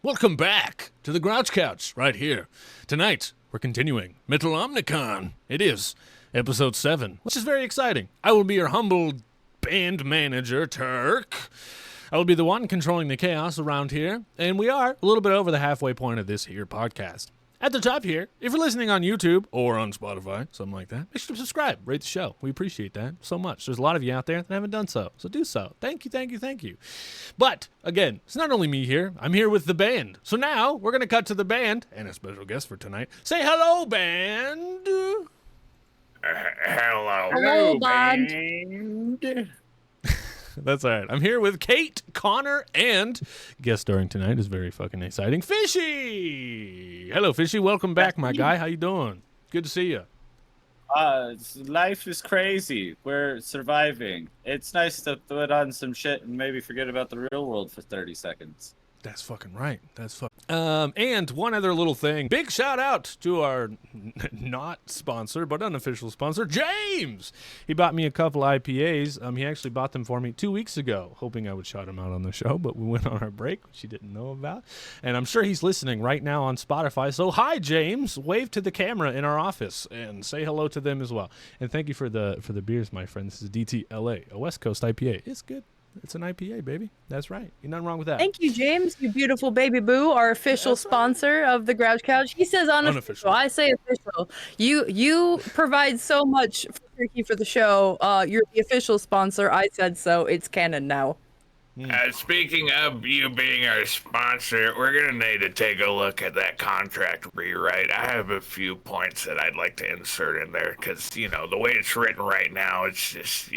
Welcome back to the Grouch Couch right here. Tonight, we're continuing Metal Omnicon. It is episode 7, which is very exciting. I will be your humble band manager, Turk. I will be the one controlling the chaos around here, and we are a little bit over the halfway point of this here podcast. At the top here, if you're listening on YouTube or on Spotify, something like that, make sure to subscribe, rate the show. We appreciate that so much. There's a lot of you out there that haven't done so, so do so. Thank you, thank you, thank you. But, again, it's not only me here. I'm here with the band. So now, we're going to cut to the band, and a special guest for tonight. Say hello, band! Hello, band! That's all right. I'm here with Kate, Connor, and guest starring tonight is very fucking exciting, Fishy. Hello, Fishy. Welcome back, my guy. How you doing? Good to see you. Life is crazy. We're surviving. It's nice to put on some shit and maybe forget about the real world for 30 seconds. That's fucking right. And one other little thing. Big shout out to our not sponsor, but unofficial sponsor, James. He bought me a couple IPAs. He actually bought them for me 2 weeks ago, hoping I would shout him out on the show, but we went on our break, which he didn't know about. And I'm sure he's listening right now on Spotify. So hi, James. Wave to the camera in our office and say hello to them as well. And thank you for the beers, my friend. This is DTLA, a West Coast IPA. It's good. It's an IPA, baby. That's right. Ain't nothing wrong with that. Thank you, James, you beautiful baby boo, our official sponsor of the Grouch Couch. He says unofficial. I say official. You provide so much for the show. You're the official sponsor. I said so. It's canon now. Speaking of you being our sponsor, we're going to need to take a look at that contract rewrite. I have a few points that I'd like to insert in there because, you know, the way it's written right now, it's just,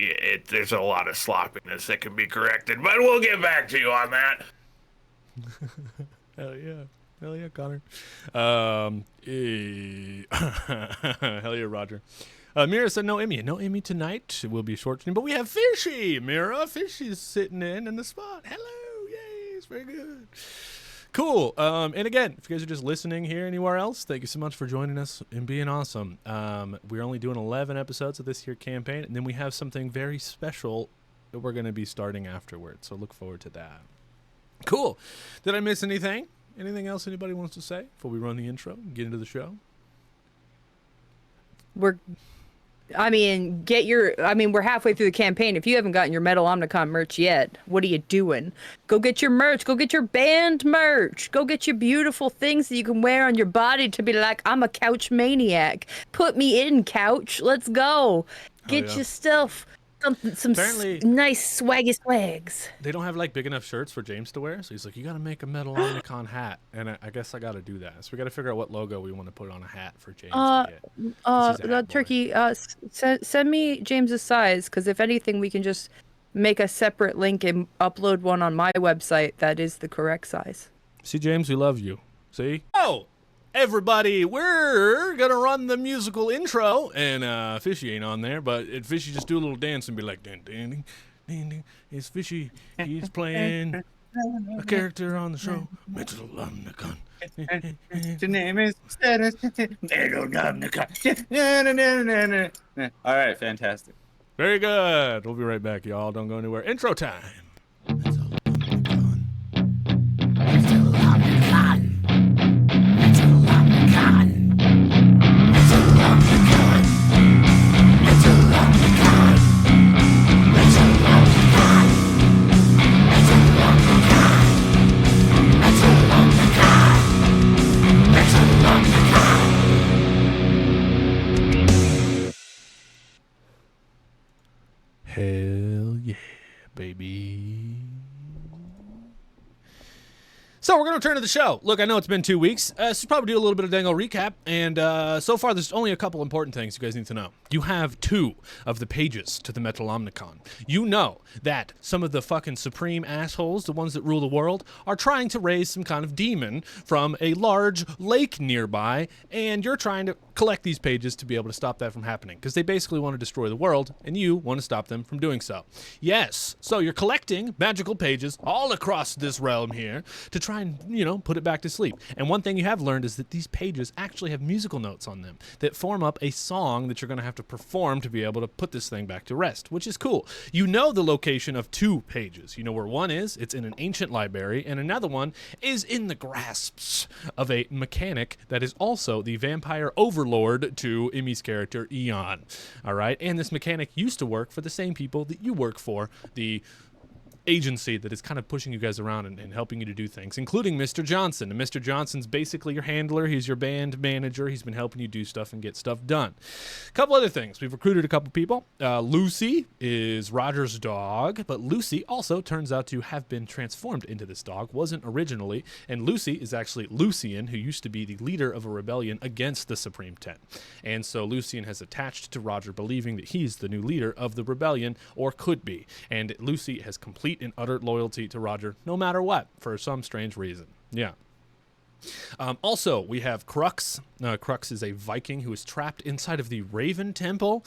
there's a lot of sloppiness that can be corrected. But we'll get back to you on that. Hell yeah. Hell yeah, Connor. Hell yeah, Roger. Mira said no Emmy. No Emmy tonight. It will be a short stream. But we have Fishy. Mira, Fishy's sitting in the spot. Hello. Yay. It's very good. Cool. And again, if you guys are just listening here anywhere else, thank you so much for joining us and being awesome. We're only doing 11 episodes of this here campaign. And then we have something very special that we're going to be starting afterwards. So look forward to that. Cool. Did I miss anything? Anything else anybody wants to say before we run the intro and get into the show? We're halfway through the campaign. If you haven't gotten your Metal Omnicon merch yet, what are you doing? Go get your merch. Go get your band merch. Go get your beautiful things that you can wear on your body to be like, I'm a couch maniac. Put me in, couch. Let's go. Get your stuff. Some nice swaggy swags. They don't have like big enough shirts for James to wear, so he's like, you got to make a Metal Omnicon hat, and I guess I got to do that. So we got to figure out what logo we want to put on a hat for James to get. Turkey, send me James's size, because if anything, we can just make a separate link and upload one on my website that is the correct size. See, James, we love you. See? Oh! Everybody, we're gonna run the musical intro, and Fishy ain't on there, but Fishy just do a little dance and be like, ding, ding, ding, ding, ding. It's Fishy. He's playing a character on the show, Metal Omnicon. The name is Metal Omnicon. All right, fantastic. Very good. We'll be right back, y'all. Don't go anywhere. Intro time. Hell yeah, baby. So we're going to turn to the show. Look, I know it's been 2 weeks. So we'll probably do a little bit of dango recap. And so far, there's only a couple important things you guys need to know. You have 2 of the pages to the Metal Omnicon. You know that some of the fucking supreme assholes, the ones that rule the world, are trying to raise some kind of demon from a large lake nearby. And you're trying to collect these pages to be able to stop that from happening, because they basically want to destroy the world, and you want to stop them from doing so. Yes, so you're collecting magical pages all across this realm here to try and, put it back to sleep. And one thing you have learned is that these pages actually have musical notes on them that form up a song that you're going to have to perform to be able to put this thing back to rest, which is cool. You know the location of 2 pages. You know where one is. It's in an ancient library, and another one is in the grasps of a mechanic that is also the vampire overlord to Emmy's character, Eon. All right? And this mechanic used to work for the same people that you work for, the agency that is kind of pushing you guys around and helping you to do things, including Mr. Johnson. And Mr. Johnson's basically your handler. He's your band manager. He's been helping you do stuff and get stuff done. A couple other things. We've recruited a couple people. Lucy is Roger's dog, but Lucy also turns out to have been transformed into this dog. Wasn't originally. And Lucy is actually Lucian, who used to be the leader of a rebellion against the Supreme Ten. And so Lucian has attached to Roger, believing that he's the new leader of the rebellion, or could be. And Lucy has complete and utter loyalty to Roger, no matter what, for some strange reason. Yeah. Also, we have Crux. Crux is a Viking who was trapped inside of the Raven Temple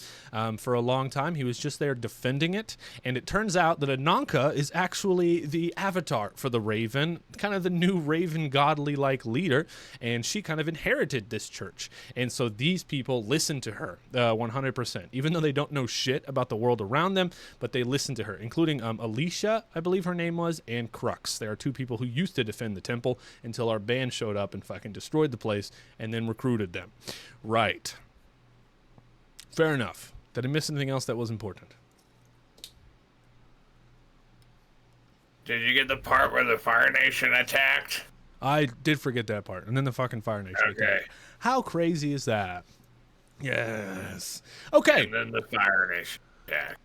for a long time. He was just there defending it, and it turns out that Ahnonkas is actually the avatar for the Raven, kind of the new Raven godly-like leader, and she kind of inherited this church. And so these people listen to her 100%, even though they don't know shit about the world around them, but they listen to her, including Alicia, I believe her name was, and Crux. There are 2 people who used to defend the temple until our band showed up and fucking destroyed the place and then recruited them. Right. Fair enough. Did I miss anything else that was important? Did you get the part where the Fire Nation attacked? I did forget that part. And then the fucking Fire Nation attacked. How crazy is that? Yes. Okay. And then the Fire Nation attacked.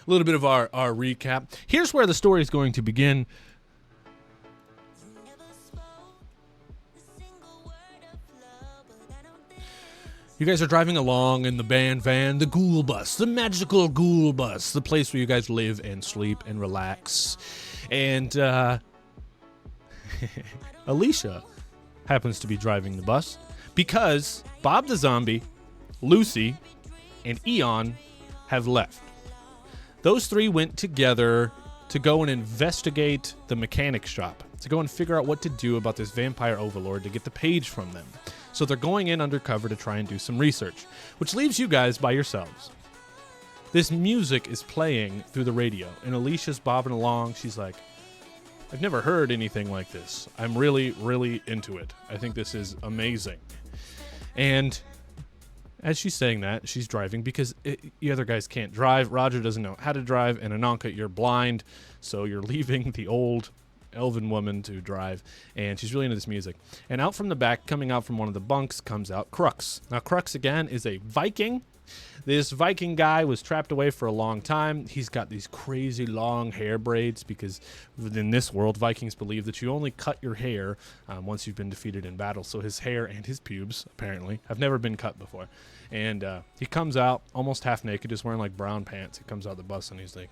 A little bit of our recap. Here's where the story is going to begin. You guys are driving along in the band van, the ghoul bus, the magical ghoul bus, the place where you guys live and sleep and relax. And Alicia happens to be driving the bus because Bob the Zombie, Lucy, and Eon have left. Those 3 went together to go and investigate the mechanic shop, to go and figure out what to do about this vampire overlord to get the page from them. So they're going in undercover to try and do some research, which leaves you guys by yourselves. This music is playing through the radio, and Alicia's bobbing along. She's like, I've never heard anything like this. I'm really, really into it. I think this is amazing. And as she's saying that, she's driving because the other guys can't drive. Roger doesn't know how to drive, and Ahnonkas, you're blind, so you're leaving the old elven woman to drive, and she's really into this music. And out from the back, coming out from one of the bunks, comes out Crux. Now, Crux, again, is a Viking. This Viking guy was trapped away for a long time. He's got these crazy long hair braids because in this world, Vikings believe that you only cut your hair once you've been defeated in battle. So his hair and his pubes, apparently, have never been cut before. And he comes out almost half naked, just wearing like brown pants. He comes out the bus and he's like,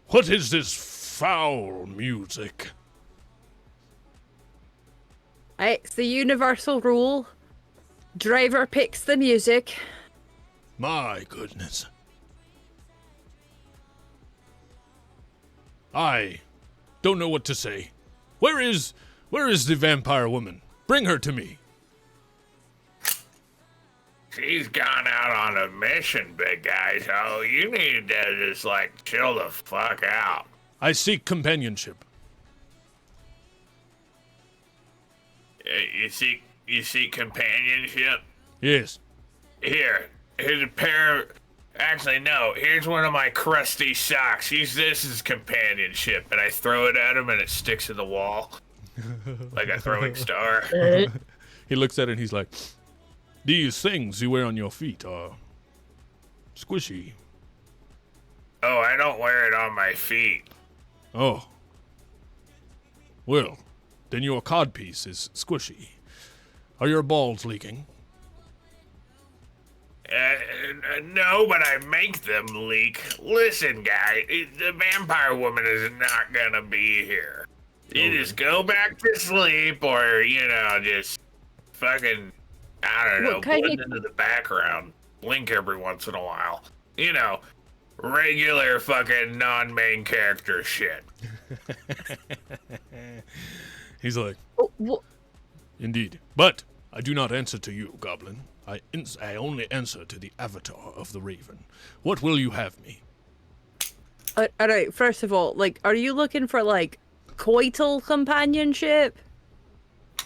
"What is this foul music?" It's the universal rule. Driver picks the music. My goodness. I don't know what to say. Where is the vampire woman? Bring her to me. She's gone out on a mission, big guy, so you need to just, chill the fuck out. I seek companionship. You seek companionship? Yes. Here's a pair. Actually, no. Here's one of my crusty socks. Use this as companionship, and I throw it at him, and it sticks to the wall like a throwing star. He looks at it, and he's like, "These things you wear on your feet are squishy." Oh, I don't wear it on my feet. Oh. Well, then your codpiece is squishy. Are your balls leaking? No, but I make them leak. Listen, guy, the vampire woman is not gonna be here. You just go back to sleep, or, just fucking I don't know, What kind blend of- into the background, blink every once in a while. You know, regular fucking non-main character shit. He's like, Wh- indeed. But I do not answer to you, Goblin. I only answer to the avatar of the Raven. What will you have me? All right. First of all, like, are you looking for like coital companionship,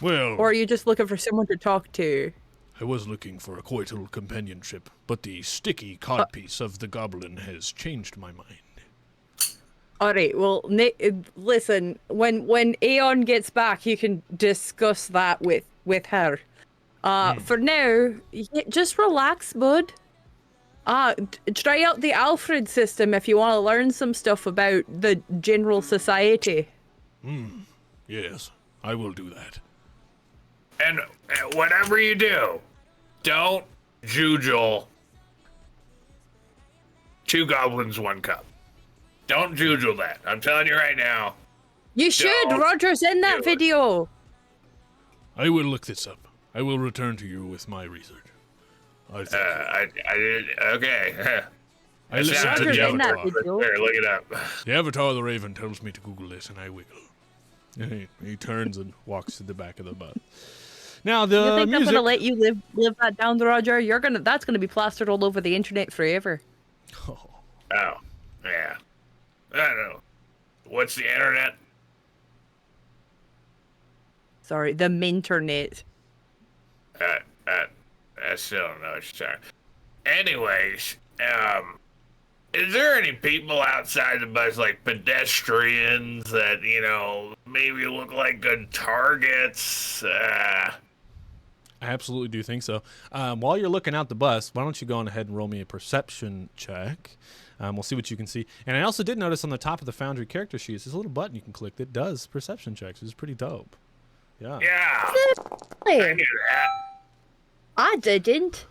Well, or are you just looking for someone to talk to? I was looking for a coital companionship, but the sticky codpiece of the Goblin has changed my mind. All right. Well, listen. When Aeon gets back, you can discuss that with her. For now, just relax, bud. Try out the Alfred system if you want to learn some stuff about the general society. Yes, I will do that. And whatever you do, don't jujule 2 goblins, 1 cup. Don't jujule that. I'm telling you right now. You should. Don't Roger's in that do it. video. I will look this up. I will return to you with my research. I think I did. Okay. I listen to Roger's the in that avatar. video. Here, look it up. The avatar of the Raven tells me to Google this, and I wiggle. He turns and walks to the back of the bus. Now You the think I'm music. gonna let you live that down, Roger? That's gonna be plastered all over the internet forever. Oh, Oh, yeah. I don't know. What's the internet? Sorry, the minternet. I still don't know what you're talking. Anyways, is there any people outside the bus, like pedestrians, that, you know, maybe look like good targets? I absolutely do think so. While you're looking out the bus, why don't you go on ahead and roll me a perception check? We'll see what you can see. And I also did notice on the top of the Foundry character sheet, there's a little button you can click that does perception checks, which is pretty dope. Yeah. Yeah, I knew that. I didn't.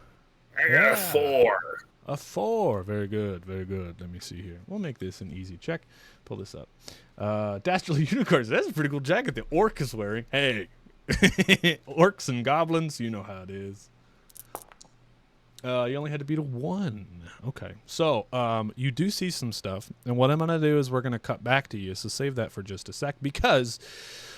I got a 4. A 4. Very good. Very good. Let me see here. We'll make this an easy check. Pull this up. Dastardly Unicorns. That's a pretty cool jacket the orc is wearing. Hey. Orcs and goblins, you know how it is. You only had to beat a 1. Okay. So, you do see some stuff. And what I'm going to do is we're going to cut back to you. So save that for just a sec. Because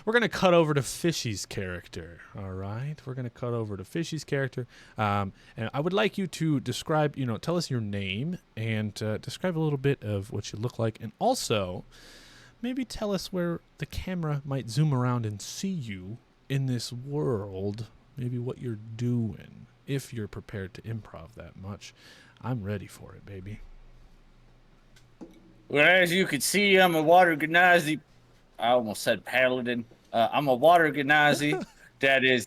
we're going to cut over to Fishy's character. All right? We're going to cut over to Fishy's character. And I would like you to describe, tell us your name. And describe a little bit of what you look like. And also, maybe tell us where the camera might zoom around and see you in this world. Maybe what you're doing. If you're prepared to improv that much, I'm ready for it, baby. Well, as you can see, I'm a water genasi. I almost said paladin. I'm a water genasi that is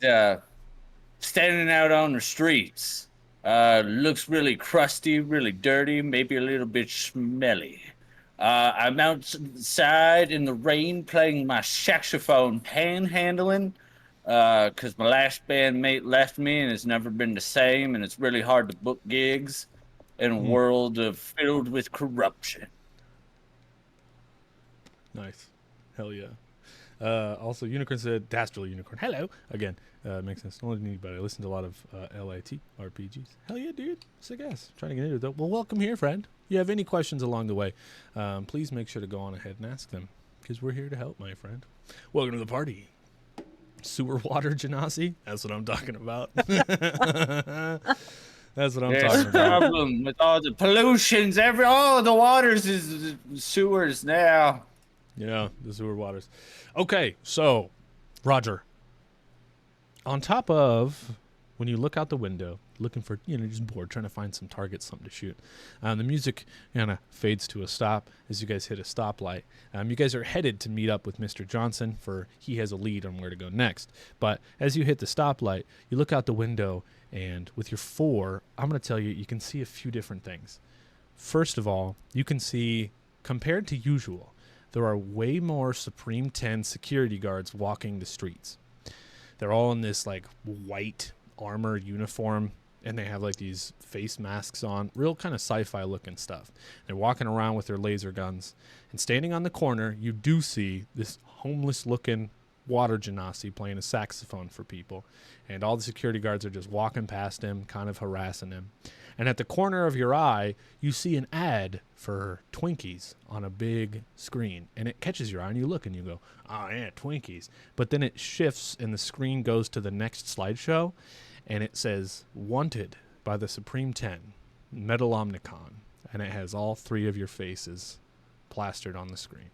standing out on the streets. Looks really crusty, really dirty, maybe a little bit smelly. I'm outside in the rain playing my saxophone panhandling. Because my last bandmate left me and it's never been the same, and it's really hard to book gigs in a world filled with corruption. Nice. Hell yeah. Also, Unicorn said, Dastardly Unicorn. Hello. Again, makes sense. Don't let anybody. I listen to a lot of LIT RPGs. Hell yeah, dude. Sick ass. Trying to get into it, though. Well, welcome here, friend. If you have any questions along the way, please make sure to go on ahead and ask them, because we're here to help, my friend. Welcome to the party. Sewer water genasi. That's what I'm talking about. That's what I'm There's talking a about. problem with all the pollutions. The waters is sewers now. Yeah, the sewer waters. Okay, so, Roger. On top of, when you look out the window, looking for, just bored, trying to find some targets, something to shoot. The music kind of fades to a stop as you guys hit a stoplight. You guys are headed to meet up with Mr. Johnson, for he has a lead on where to go next. But as you hit the stoplight, you look out the window, and with your 4, I'm going to tell you, you can see a few different things. First of all, you can see, compared to usual, there are way more Supreme 10 security guards walking the streets. They're all in this, white armor uniform, and they have, these face masks on. Real kind of sci-fi looking stuff. They're walking around with their laser guns. And standing on the corner, you do see this homeless looking water genasi playing a saxophone for people. And all the security guards are just walking past him, kind of harassing him. And at the corner of your eye, you see an ad for Twinkies on a big screen. And it catches your eye, and you look and you go, oh, yeah, Twinkies. But then it shifts, and the screen goes to the next slideshow, and it says, Wanted by the Supreme 10, Metal Omnicon. And it has all 3 of your faces plastered on the screen.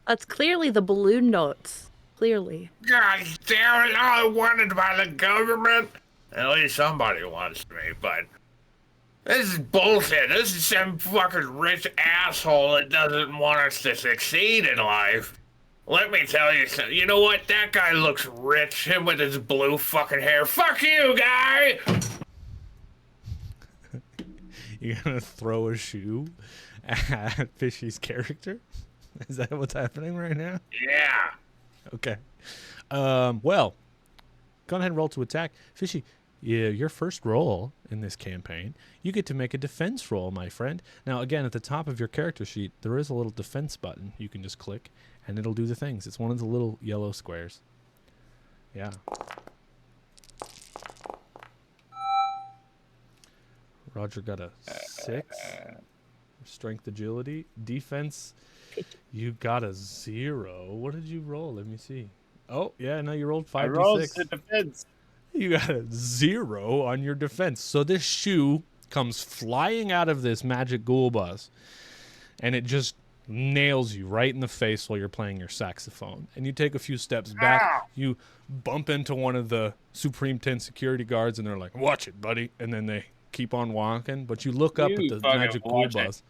That's clearly the balloon notes. Clearly. God damn it, all wanted by the government. At least somebody wants me, but this is bullshit. This is some fucking rich asshole that doesn't want us to succeed in life. Let me tell you something. You know what? That guy looks rich. Him with his blue fucking hair. Fuck you, guy! You're going to throw a shoe at Fishy's character? Is that what's happening right now? Yeah. Okay. Well, go ahead and roll to attack. Fishy, yeah, your first roll in this campaign, you get to make a defense roll, my friend. Now, again, at the top of your character sheet, there is a little defense button you can just click, and it'll do the things. It's one of the little yellow squares. Yeah. Roger got a 6. Strength, agility. Defense, you got a 0. What did you roll? Let me see. Oh, yeah, no, you rolled 5 I rolled to 6. the defense. You got a 0 on your defense. So this shoe comes flying out of this magic ghoul bus, and it just nails you right in the face while you're playing your saxophone. And you take a few steps back. Ow. You bump into one of the Supreme 10 security guards, and they're like, watch it, buddy. And then they keep on walking. But you look up You at the fucking magic ghoul watch it. bus,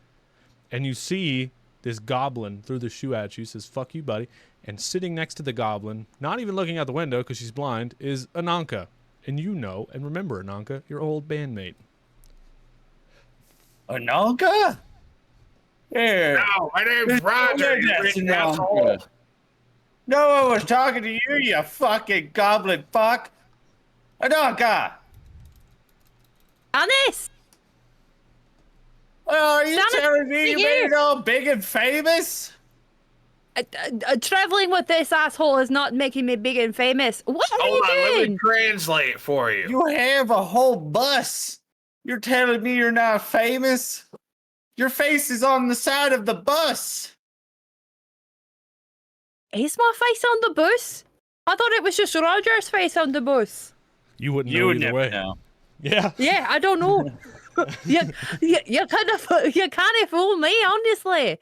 and you see this goblin through the shoe at you, says, fuck you, buddy. And sitting next to the goblin, not even looking out the window because she's blind, is Ahnonka. And you know, and remember, Ahnonka, your old bandmate. Anarchy? Here. No, my name's Roger, you That's rich Anarchy. asshole. No one was talking to you, you fucking goblin fuck. Anarchy! Honest! Oh, are you Sounded telling me you like made you. it all big and famous? Traveling with this asshole is not making me big and famous. What are Hold you on, let doing? me translate for you. You have a whole bus. You're telling me you're not famous? Your face is on the side of the bus. Is my face on the bus? I thought it was just Roger's face on the bus. You wouldn't know either way. Yeah. Yeah, I don't know. you can't fool me, honestly.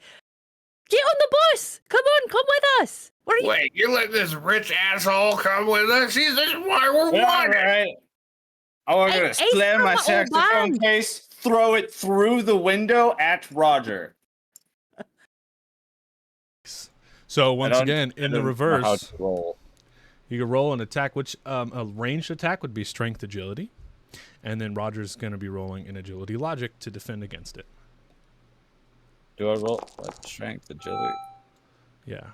Get on the bus. Come with us. Where are you? Wait, you're letting this rich asshole come with us? This is why we're Yeah, wanted. right. I'm gonna Hey, slam from my the old saxophone band. case, throw it through the window at Roger. So once I don't- again, in I the don't know how reverse, to roll. you can roll an attack, which a ranged attack would be strength agility. And then Roger's going to be rolling an agility logic to defend against it. Do I roll what? Strength, agility? Yeah.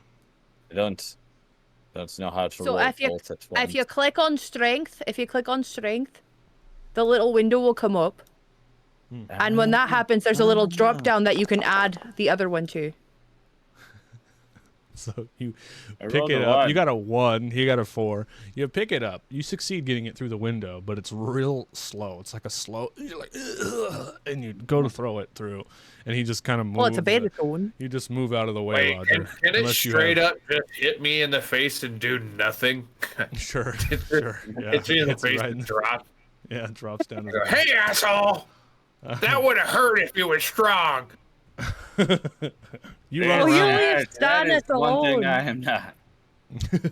I don't know how to So roll if you both at once. if you click on strength, the little window will come up, and when that happens, there's a little drop down that you can add the other one to. So you I pick rolled it a up. 1. You got a 1. He got a 4. You pick it up. You succeed getting it through the window, but it's real slow. It's like a slow. You're like, ugh, and you go to throw it through, and he just kind of moves. Well, it's a baritone. You just move out of the way, Wait, Roger. can it unless you straight have- up just hit me in the face and do nothing? Sure. Sure. Yeah. Hit me in the Hits you face right and in- drop. Yeah, it drops down. Go, hey, asshole! That would have hurt if you were strong. You Yeah. run Oh, you around. leave Stannis is one thing alone. I am not. There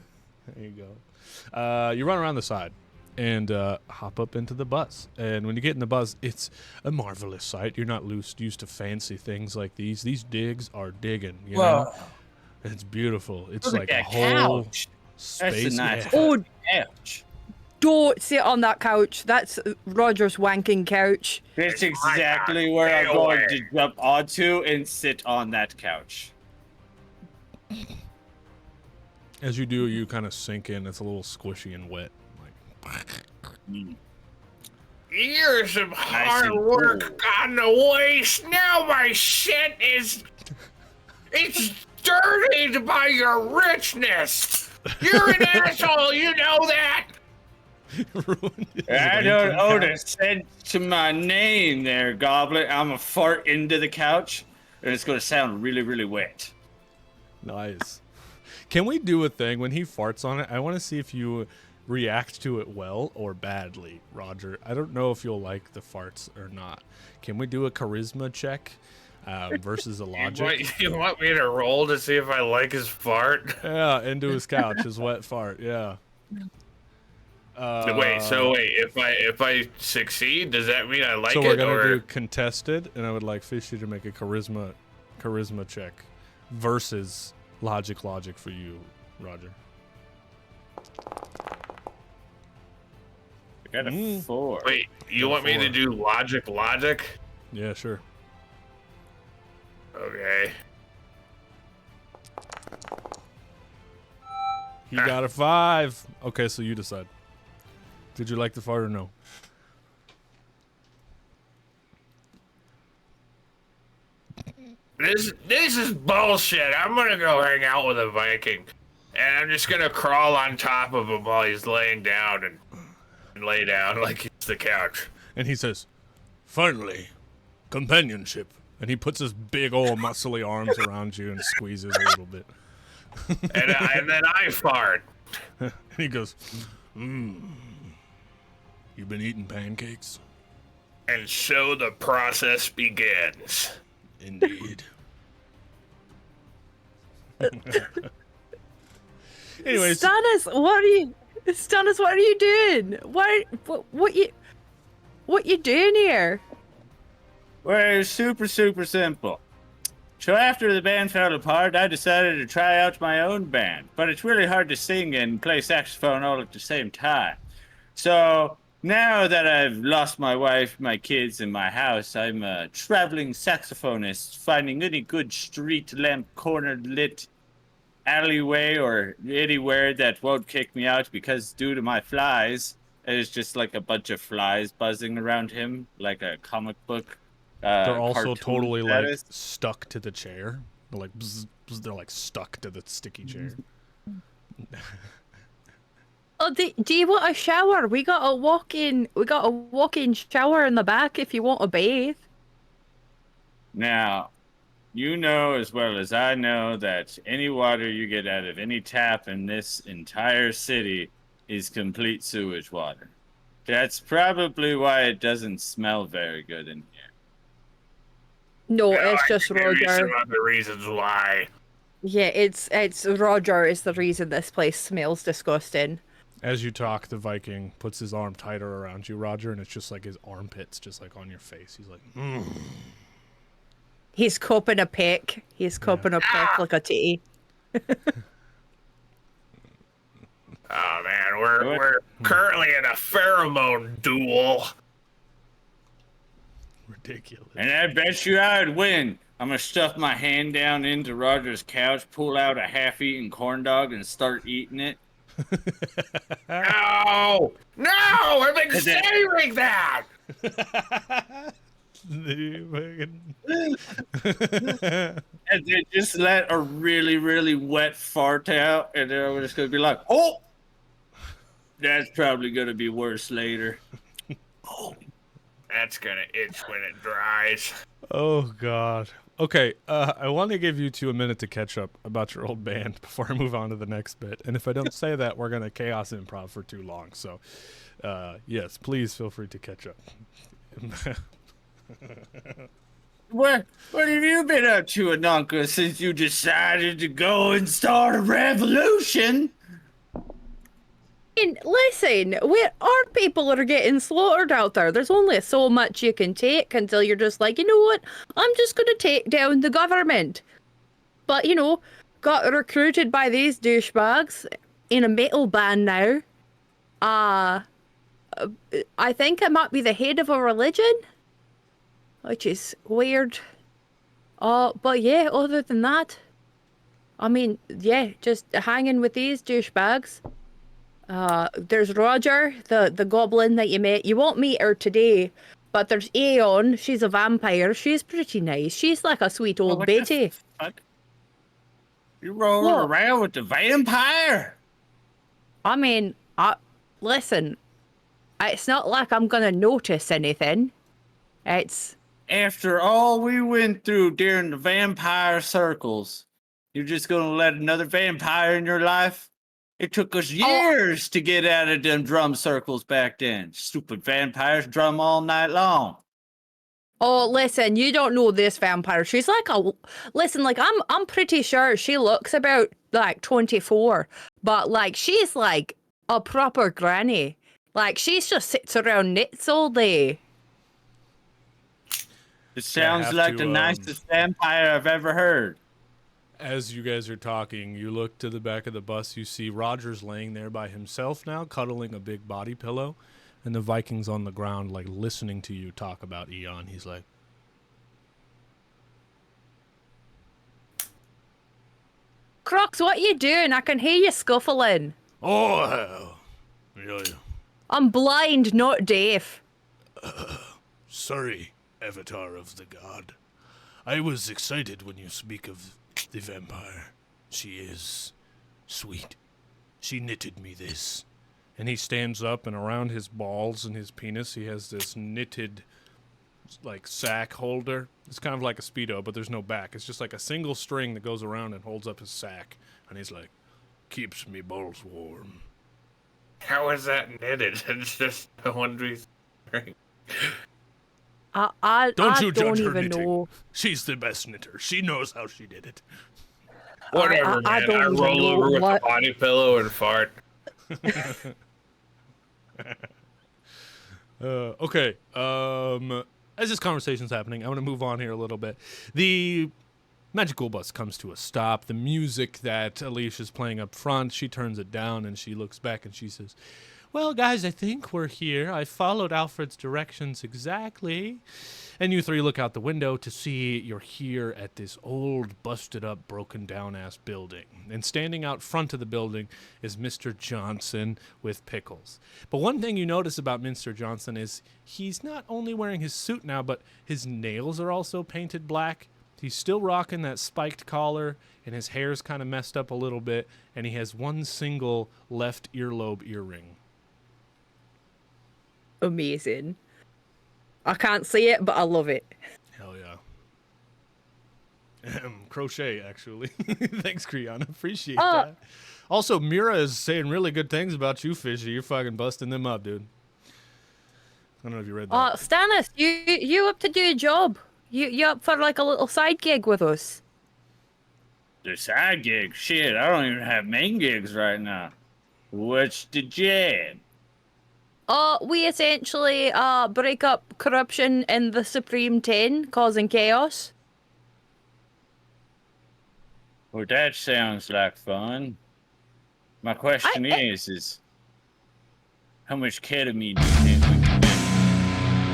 you go. You run around the side and hop up into the bus. And when you get in the bus, it's a marvelous sight. You're not used to fancy things like these. These digs are digging. You know, it's beautiful. It's Look like at a that whole couch. space. That's a nice Yeah. Oh, couch. don't sit on that couch. That's Roger's wanking couch. That's exactly where I'm Stay going away. to jump onto and sit on that couch. As you do, you kind of sink in. It's a little squishy and wet. Like, Years of hard and work cool. gone to waste. Now my shit is... It's dirtied by your richness. You're an asshole. You know that. Ruined his I don't ranking owe couch. a cent to my name there, Goblet. I'm a fart into the couch, and it's going to sound really, really wet. Nice. Can we do a thing when he farts on it? I want to see if you react to it well or badly, Roger. I don't know if you'll like the farts or not. Can we do a charisma check versus a logic? You want me to roll to see if I like his fart? Yeah, into his couch, his wet fart. Yeah. Wait. If I succeed, does that mean I like So it? we're gonna or... do contested, and I would like Fishy to make a charisma check versus logic for you, Roger. I got a 4. Wait, you want me to do logic? Yeah, sure. Okay. He got a 5. Okay, so you decide. Did you like the fart or no? This is bullshit. I'm gonna go hang out with a Viking, and I'm just gonna crawl on top of him while he's laying down and lay down like it's the couch. And he says, "Finally, companionship." And he puts his big old muscly arms around you and squeezes a little bit. And then I fart. And he goes, "You been eating pancakes?" And so the process begins. Indeed. Anyways, Stannis, what are you doing? What you doing here? Well, it's super, super simple. So after the band fell apart, I decided to try out my own band. But it's really hard to sing and play saxophone all at the same time. So now that I've lost my wife, my kids, and my house, I'm a traveling saxophonist, finding any good street lamp corner lit alleyway or anywhere that won't kick me out, because due to my flies, there's just like a bunch of flies buzzing around him, like a comic book. they're also cartoon totally status. like stuck to the chair. They're like, bzz, bzz, they're like stuck to the sticky chair. Oh, do you want a shower? We got a walk-in shower in the back if you want a bathe. Now, you know as well as I know that any water you get out of any tap in this entire city is complete sewage water. That's probably why it doesn't smell very good in here. No, You know, it's I just can give you Roger. some other reasons why. Yeah, it's Roger is the reason this place smells disgusting. As you talk, the Viking puts his arm tighter around you, Roger, and it's just like his armpits just like on your face. He's like, He's cupping a peck. He's cupping a peck like a titty. Oh man, we're currently in a pheromone duel. ridiculous. And I bet you I'd win. I'm gonna stuff my hand down into Roger's couch, pull out a half-eaten corn dog, and start eating it. No! No! I've been saving that! And then just let a really, really wet fart out, and then I'm just gonna be like, oh! That's probably gonna be worse later. That's gonna itch when it dries. Oh God. Okay, I want to give you two a minute to catch up about your old band before I move on to the next bit. And if I don't say that, we're gonna chaos improv for too long. So, yes, please feel free to catch up. What have you been up to, Ahnonkas, since you decided to go and start a revolution? And listen, our people are getting slaughtered out there. There's only so much you can take until you're just like, you know what? I'm just going to take down the government. But, you know, got recruited by these douchebags in a metal band now. I think I might be the head of a religion, which is weird. But yeah, other than that, I mean, yeah, just hanging with these douchebags. There's Roger, the goblin that you met. You won't meet her today, but there's Aeon. She's a vampire. She's pretty nice. She's like a sweet old What Betty. the fuck? You're rolling around with the vampire? I mean, listen, it's not like I'm gonna notice anything. It's After all we went through during the vampire circles, you're just gonna let another vampire in your life? It took us years to get out of them drum circles back then. Stupid vampires drum all night long. oh, listen, you don't know this vampire. She's like listen, like I'm pretty sure she looks about like 24, but like she's like a proper granny. Like she's just sits around knits all day. It sounds have like to, the nicest vampire I've ever heard. As you guys are talking, you look to the back of the bus. You see Roger's laying there by himself now, cuddling a big body pillow, and the Viking's on the ground, like listening to you talk about Eon. He's like, Crocs, what you doing? I can hear you scuffling. "Oh, really? I'm blind, not deaf. Sorry, Avatar of the God. I was excited when you speak of the vampire. She is sweet. She knitted me this." And he stands up, and around his balls and his penis, he has this knitted, like, sack holder. It's kind of like a Speedo, but there's no back. It's just like a single string that goes around and holds up his sack. And he's like, "Keeps me balls warm." How is that knitted? It's just a one string. I Don't you don't judge her even knitting. know. She's the best knitter. She knows how she did it. Whatever, I man. don't I even roll know over with what- a body pillow and fart. Okay. As this conversation's happening, I want to move on here a little bit. The magical bus comes to a stop. The music that Alicia's playing up front, she turns it down and she looks back and she says, "Well, guys, I think we're here. I followed Alfred's directions exactly." And you three look out the window to see you're here at this old, busted-up, broken-down-ass building. And standing out front of the building is Mr. Johnson with Pickles. But one thing you notice about Mr. Johnson is he's not only wearing his suit now, but his nails are also painted black. He's still rocking that spiked collar, and his hair's kind of messed up a little bit, and he has one single left earlobe earring. Amazing. I can't see it, but I love it. Hell yeah. Crochet, actually. Thanks, Kriana. Appreciate that. Also, Mira is saying really good things about you, Fishy. You're fucking busting them up, dude. I don't know if you read that. Stannis, you up to do a job? You up for like a little side gig with us? The side gig? Shit, I don't even have main gigs right now. What's the jab? We essentially break up corruption in the Supreme Ten, causing chaos. Well, that sounds like fun. My question is how much ketamine do you think we can get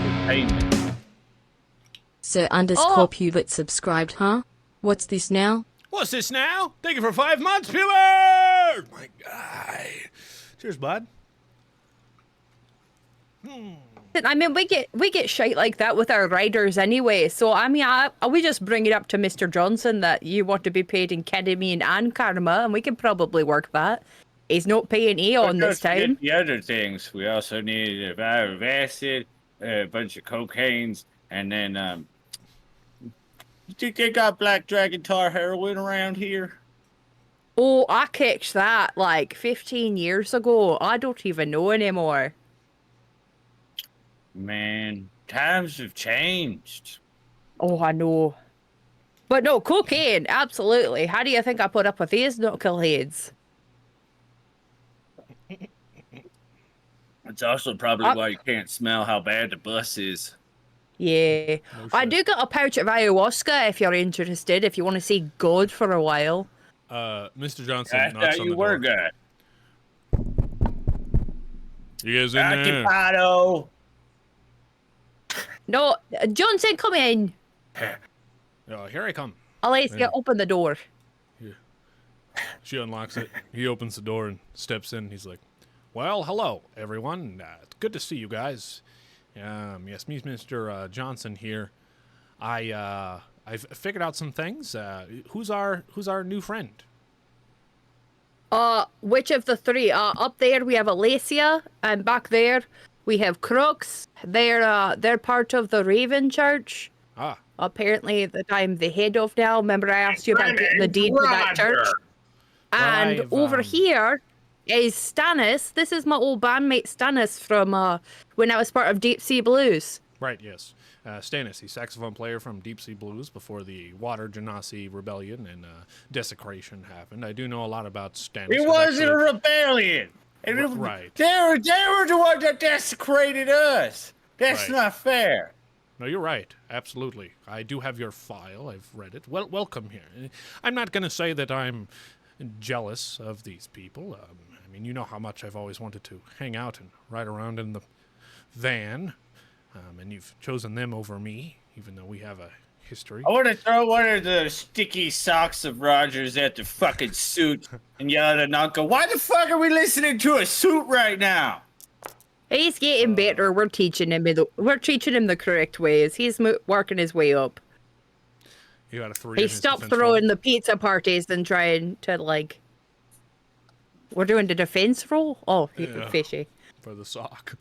for payment? Sir underscore Pulet subscribed, huh? What's this now? What's this now? Thank you for 5 months, Peward! My guy. Cheers, bud. I mean, we get shite like that with our riders anyway. So I mean, we just bring it up to Mr. Johnson that you want to be paid in ketamine and karma, and we can probably work that. He's not paying Eon this time. The other things we also need a vial of acid, a bunch of cocaines, and then you think they got Black Dragon tar heroin around here? Oh, I catched that like 15 years ago. I don't even know anymore. Man, times have changed. Oh, I know. But no, cocaine, absolutely. How do you think I put up with these knuckleheads? It's also probably why you can't smell how bad the bus is. Yeah. I do got a pouch of ayahuasca if you're interested, if you want to see God for a while. Mr. Johnson I knocks thought on you the were door. good. You guys in there? Occupado. No, Johnson, come in. Oh, here I come. Alicia, open the door. She unlocks it. He opens the door and steps in. He's like, "Well, hello, everyone. It's good to see you guys. Yes, me, Mr. Johnson here. I've figured out some things. Who's our new friend?" Which of the three? Up there we have Alacia, and back there we have Crooks. They're part of the Raven Church. Ah, Apparently, that I'm the head of now. Remember, I asked you about My getting the name's deed to that church. Roger. And I've, over here is Stannis. This is my old bandmate Stannis from when I was part of Deep Sea Blues. right, yes. Stannis, the saxophone player from Deep Sea Blues before the Water Genasi Rebellion and desecration happened. I do know a lot about Stannis. It I've wasn't a actually- rebellion. Right. They were the one that desecrated us. That's Right. not fair. No, you're right. Absolutely. I do have your file. I've read it. Well, welcome here. I'm not going to say that I'm jealous of these people. I mean, you know how much I've always wanted to hang out and ride around in the van. And you've chosen them over me, even though we have a history. I want to throw one of the sticky socks of Rogers at the fucking suit and yell at Ahnonkas, why the fuck are we listening to a suit right now? He's getting better. We're teaching him the correct ways. He's working his way up. You got a 3. He in his stopped defense throwing roll. the pizza parties and trying to like. We're doing the defense roll. Oh, Yeah. fishy. For the sock.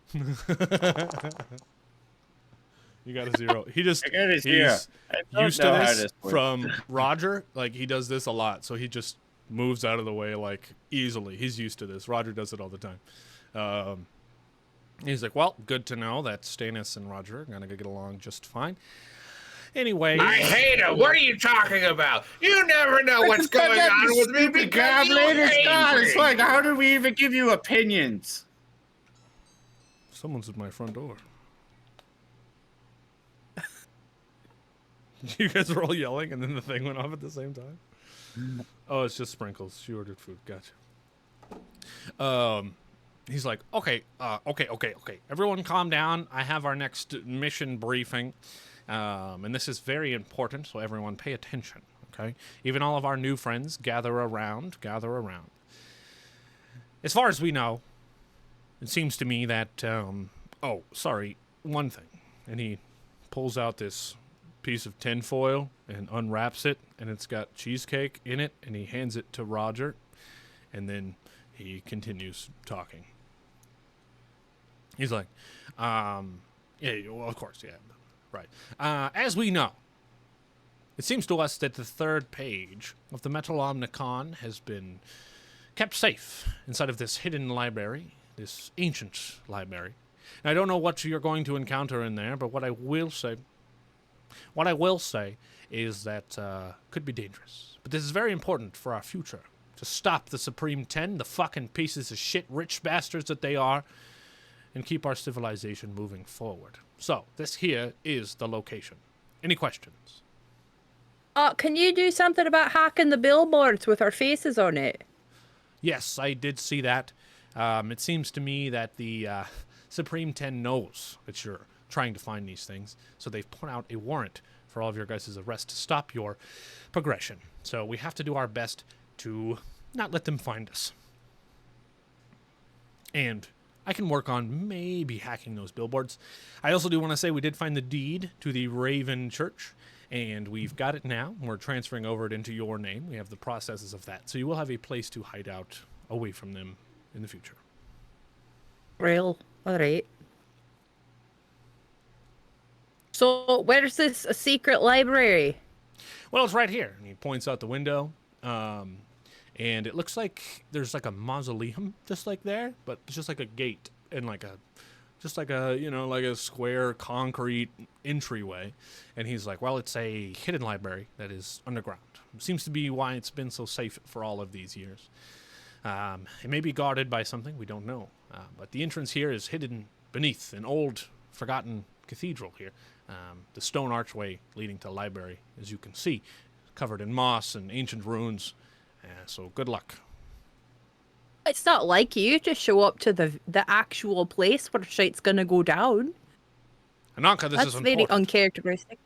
You got a 0. He just I got a 0. he's I don't used to know how this this works. from Roger. Like he does this a lot, so he just moves out of the way like easily. He's used to this. Roger does it all the time. He's like, well, good to know that Stannis and Roger are gonna get along just fine. Anyway, I hate him. What are you talking about? You never know what's going on with me because you Goblin, it's hate God. me. It's like, how do we even give you opinions? someone's at my front door. You guys are all yelling, and then the thing went off at the same time. Oh, it's just Sprinkles. She ordered food. Gotcha. He's like, okay. Everyone, calm down. I have our next mission briefing, and this is very important. So everyone, pay attention. Okay. Even all of our new friends, gather around. As far as we know, it seems to me that. Oh, sorry. One thing, and he pulls out this piece of tinfoil and unwraps it, and it's got cheesecake in it, and he hands it to Roger, and then he continues talking. He's like, yeah, well, of course, yeah, right. As we know, it seems to us that the 3rd page of the Metal Omnicon has been kept safe inside of this hidden library, this ancient library. And I don't know what you're going to encounter in there, but what I will say is that could be dangerous. But this is very important for our future. To stop the Supreme 10, the fucking pieces of shit rich bastards that they are, and keep our civilization moving forward. So, this here is the location. Any questions? Can you do something about hacking the billboards with our faces on it? Yes, I did see that. It seems to me that the Supreme 10 knows that you're trying to find these things, so they've put out a warrant for all of your guys' arrest to stop your progression. So we have to do our best to not let them find us. And I can work on maybe hacking those billboards. I also do want to say we did find the deed to the Raven Church, and we've got it now. We're transferring over it into your name. We have the processes of that. So you will have a place to hide out away from them in the future. Real. Alright. So, where's this secret library? Well, it's right here. And he points out the window. And it looks like there's like a mausoleum just like there, but it's just like a gate and like a square concrete entryway. And he's like, well, it's a hidden library that is underground. Seems to be why it's been so safe for all of these years. It may be guarded by something, we don't know. But the entrance here is hidden beneath an old, forgotten cathedral here. The stone archway leading to the library, as you can see, covered in moss and ancient ruins. So good luck. It's not like you just show up to the actual place where shit's gonna go down. Ahnonkas, this That's is very important. uncharacteristic.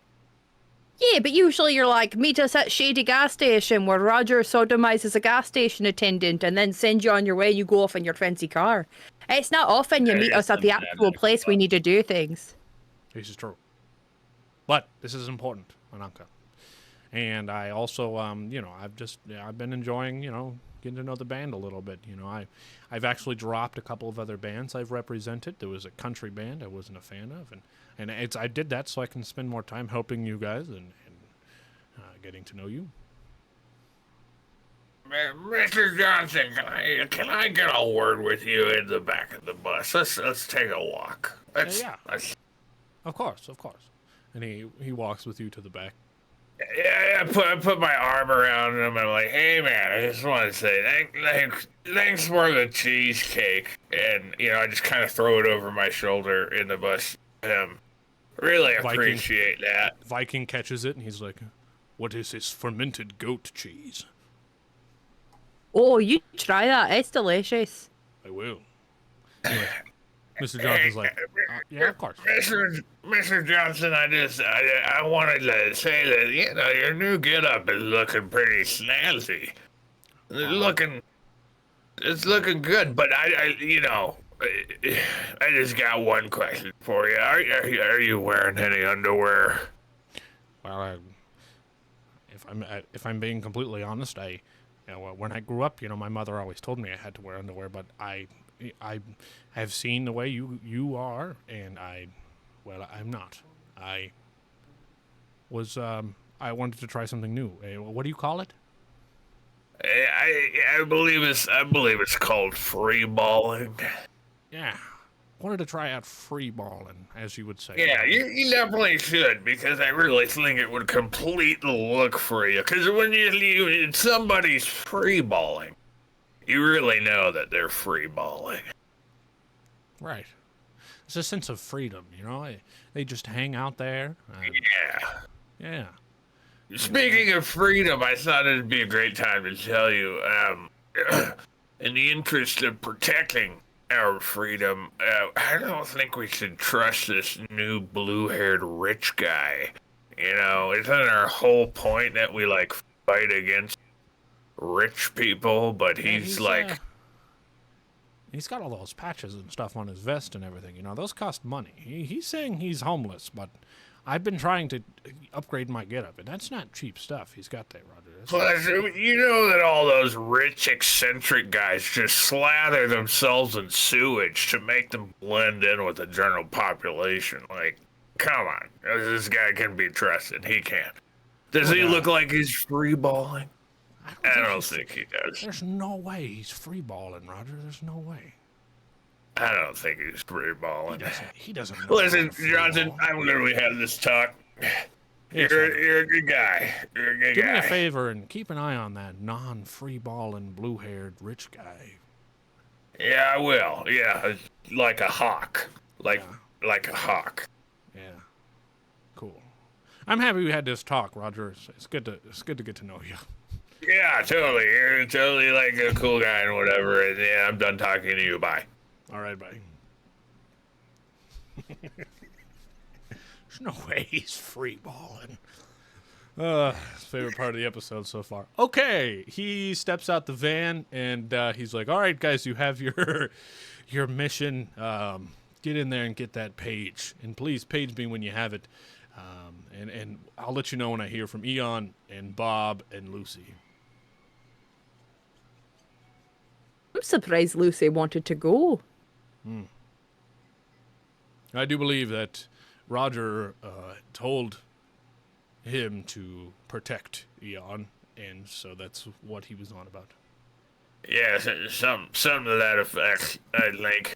Yeah, but usually you're like, meet us at Shady Gas Station where Roger sodomizes a gas station attendant and then send you on your way, you go off in your fancy car. It's not often you meet us at the actual place we need to do things. This is true. But this is important, Ahnonkas. And I also, I've been enjoying, getting to know the band a little bit. You know, I've actually dropped a couple of other bands I've represented. There was a country band I wasn't a fan of, and I did that so I can spend more time helping you guys and getting to know you. Mr. Johnson, can I get a word with you in the back of the bus? Let's take a walk. Let's. Of course. And he walks with you to the back. Yeah, I put my arm around him and I'm like, hey man, I just want to say thanks for the cheesecake. And, you know, I just kind of throw it over my shoulder in the bus. Really appreciate that. Viking catches it and he's like, what is this fermented goat cheese? Oh, you try that. It's delicious. I will. Anyway, Mr. Johnson's like, yeah, of course. Mr. Johnson, I wanted to say that, you know, your new getup is looking pretty snazzy. It's looking good, but I just got one question for you. Are you wearing any underwear? Well, if I'm being completely honest, when I grew up, you know, my mother always told me I had to wear underwear, but I have seen the way you are, and I'm not. I wanted to try something new. What do you call it? I believe it's called free balling. Yeah. Wanted to try out free balling, as you would say. Yeah, you definitely should, because I really think it would complete the look for you. Because when somebody's free balling, you really know that they're free balling. Right. It's a sense of freedom, you know? They just hang out there. Yeah. Speaking of freedom, I thought it'd be a great time to tell you, in the interest of protecting our freedom, I don't think we should trust this new blue-haired rich guy. You know, isn't our whole point that we, like, fight against rich people, but he's like... He's got all those patches and stuff on his vest and everything, you know, those cost money. He's saying he's homeless, but I've been trying to upgrade my getup, and that's not cheap stuff he's got there, Roger. Plus, you know that all those rich, eccentric guys just slather themselves in sewage to make them blend in with the general population. Like, come on. This guy can be trusted. He can't. Does he look like he's free balling? I don't think he does. There's no way he's free balling, Roger. There's no way. I don't think he's free balling. He doesn't know. Listen, Johnson, I'm literally having this talk. You're a good guy. You're a good guy. Do me a favor and keep an eye on that non-free balling, blue-haired rich guy. Yeah, I will. Yeah, like a hawk. Like a hawk. Yeah. Cool. I'm happy we had this talk, Roger. It's good to get to know you. Yeah, totally. You're totally like a cool guy and whatever. And yeah, I'm done talking to you. Bye. All right, bye. There's no way he's free balling. Favorite part of the episode so far. Okay, he steps out the van and he's like, "All right, guys, you have your mission. Get in there and get that page, and please page me when you have it. And I'll let you know when I hear from Eon and Bob and Lucy." I'm surprised Lucy wanted to go. I do believe that Roger told him to protect Eon, and so that's what he was on about. Yeah, something to that effect, I think.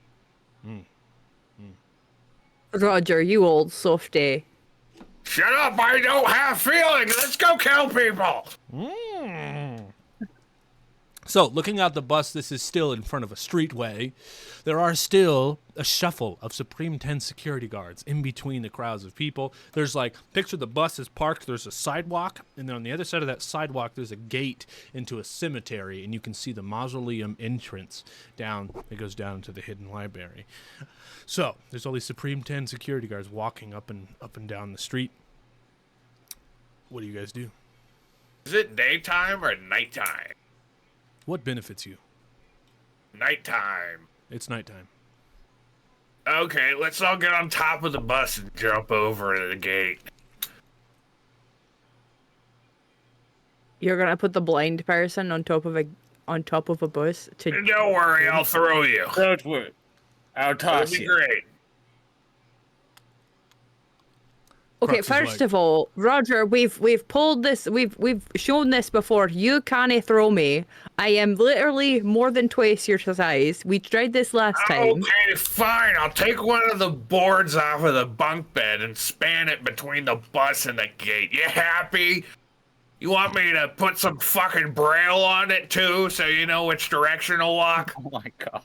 Roger, you old softy. Shut up! I don't have feelings. Let's go kill people. So, looking out the bus, this is still in front of a streetway. There are still a shuffle of Supreme 10 security guards in between the crowds of people. There's picture the bus is parked, there's a sidewalk, and then on the other side of that sidewalk, there's a gate into a cemetery, and you can see the mausoleum entrance down. It goes down to the hidden library. So, there's all these Supreme 10 security guards walking up and down the street. What do you guys do? Is it daytime or nighttime? What benefits you? Nighttime. It's nighttime. Okay, let's all get on top of the bus and jump over to the gate. You're gonna put the blind person on top of on top of a bus to. Don't worry, I'll throw you. Don't worry. I'll That'll toss be you. great. Okay, Crux is first like- of all, Roger, we've pulled this, we've shown this before. You can't throw me. I am literally more than twice your size. We tried this last time. Okay, fine. I'll take one of the boards off of the bunk bed and span it between the bus and the gate. You happy? You want me to put some fucking braille on it too, so you know which direction to walk? Oh my god.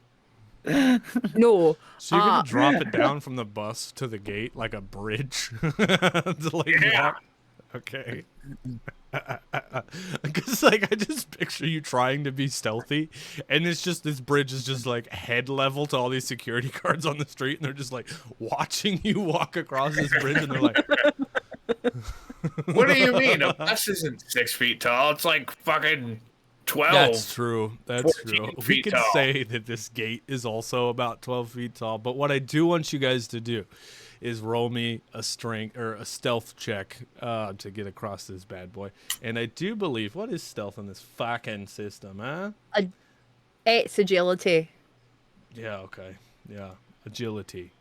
No. So you're gonna drop it down from the bus to the gate like a bridge to like Yeah. walk? Okay. Because like I just picture you trying to be stealthy, and it's just this bridge is just like head level to all these security guards on the street, and they're just like watching you walk across this bridge, and they're like, What do you mean? A bus isn't 6 feet tall. It's like fucking 12. "That's true. That's 14 true. We feet could tall. say that this gate is also about 12 feet tall, but what I do want you guys to do is roll me a strength or a stealth check to get across this bad boy. And I do believe, what is stealth in this fucking system, huh? It's agility. Yeah, okay. Yeah, agility.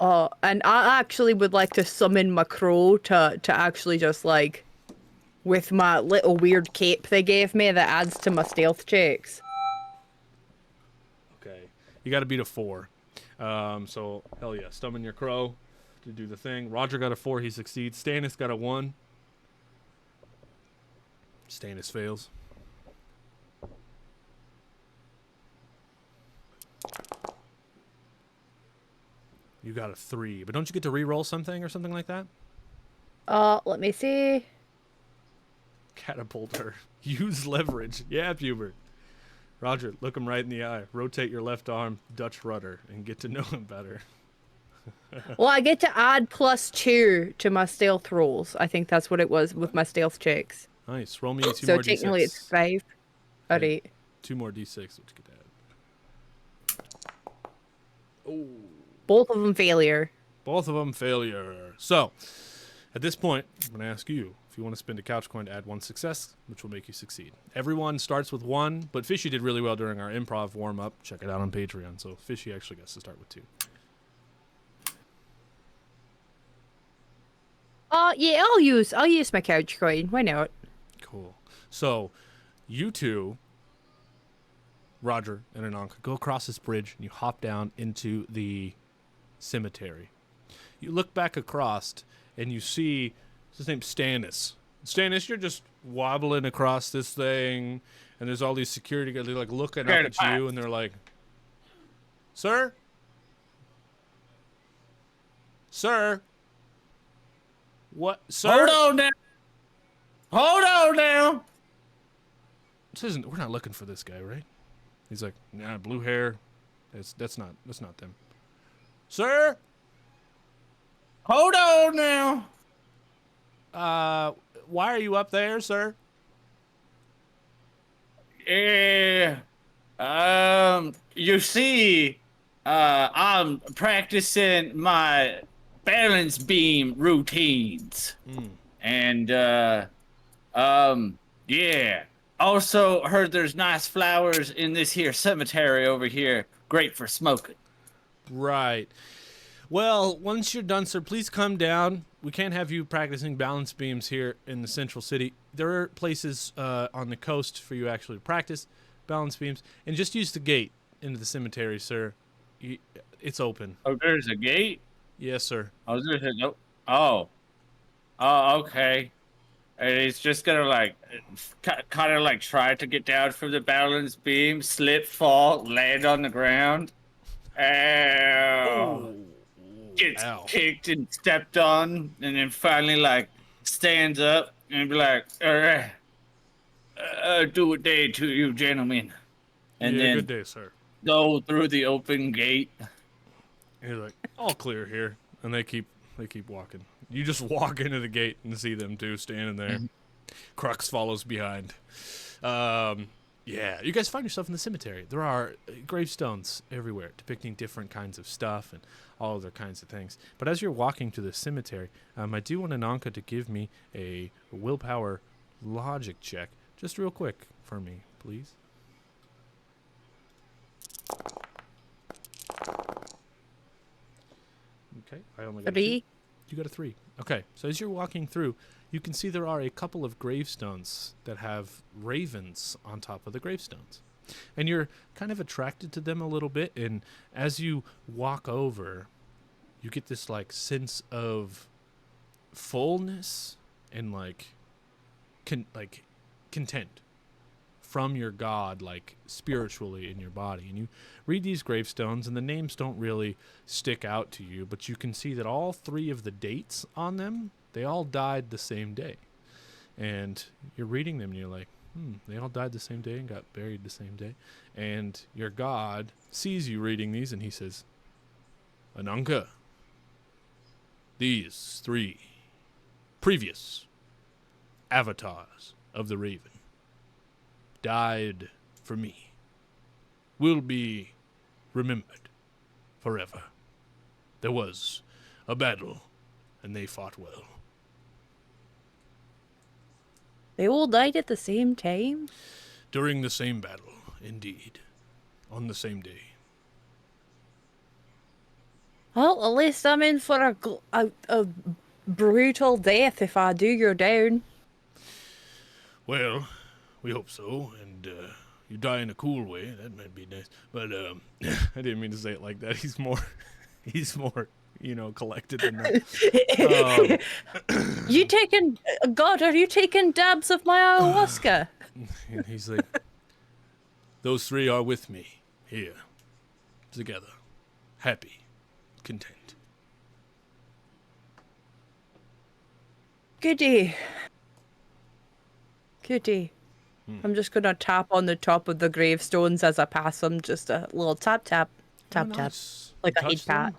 And I actually would like to summon my crow to actually just like, with my little weird cape they gave me that adds to my stealth checks. Okay. You got to beat a 4. So, hell yeah. Summon your crow to do the thing. Roger got a 4. He succeeds. Stannis got a 1. Stannis fails. You got a 3. But don't you get to re-roll something or something like that? Let me see. Catapult her. Use leverage. Yeah, Pubert. Roger, look him right in the eye. Rotate your left arm, Dutch rudder, and get to know him better. Well, I get to add +2 to my stealth rolls. I think that's what it was with my stealth checks. Nice. Roll me 2 So more technically d6. it's 5. Alright. 2 more d6, which you could add. Both of them failure. Both of them failure. So, at this point, I'm going to ask you if you want to spend a couch coin to add 1 success, which will make you succeed. Everyone starts with 1, but Fishy did really well during our improv warm-up. Check it out on Patreon. So Fishy actually gets to start with 2. Yeah, I'll use my couch coin. Why not? Cool. So, you two, Roger and Ahnonkas, go across this bridge and you hop down into the cemetery. You look back across and you see, his name's Stannis. Stannis, you're just wobbling across this thing, and there's all these security guys, they're like looking up at you, and they're like, Sir? Sir? What? Sir? Hold on now. Hold on now. This isn't, we're not looking for this guy, right? He's like, nah, blue hair. That's not them. Sir? Hold on now. Why are you up there, sir? Yeah. You see, I'm practicing my balance beam routines. And, yeah. Also heard there's nice flowers in this here cemetery over here. Great for smoking. Right. Well, once you're done, sir, please come down. We can't have you practicing balance beams here in the central city. There are places on the coast for you actually to practice balance beams. And just use the gate into the cemetery, sir. It's open. Oh, there's a gate? Yes, sir. Oh, there's a no. Oh. Oh, okay. And he's just gonna like, kind of like try to get down from the balance beam, slip, fall, land on the ground. Ow. Gets Ow. kicked and stepped on, and then finally like stands up and be like, do a day to you, gentlemen. And Yeah, then good day, sir. go through the open gate. And you're like, all clear here. And they keep walking. You just walk into the gate and see them two standing there. Crux follows behind. Yeah, you guys find yourself in the cemetery. There are gravestones everywhere depicting different kinds of stuff and all other kinds of things. But as you're walking to the cemetery, I do want Ahnonkas to give me a willpower logic check, just real quick for me. please. Okay, I only got a 2. 3. You got a 3. Okay, so as you're walking through, you can see there are a couple of gravestones that have ravens on top of the gravestones. And you're kind of attracted to them a little bit, and as you walk over, you get this like sense of fullness and like content from your god, like spiritually in your body. And you read these gravestones, and the names don't really stick out to you, but you can see that all 3 of the dates on them, they all died the same day. And you're reading them, and you're like, they all died the same day and got buried the same day. And your god sees you reading these, and he says, Ahnonka, these 3 previous avatars of the Raven died for me, will be remembered forever. There was a battle, and they fought well. They all died at the same time? During the same battle, indeed. On the same day. Well, at least I'm in for a brutal death if I do your down. Well, we hope so, and you die in a cool way. That might be nice. But I didn't mean to say it like that. He's more, collected than that. You taking, God, are you taking dabs of my ayahuasca? And he's like, those 3 are with me here, together, happy, content. Goody. Goody. I'm just gonna tap on the top of the gravestones as I pass them. Just a little tap, tap, tap, Oh, tap, nice. like You a head touched them? pat,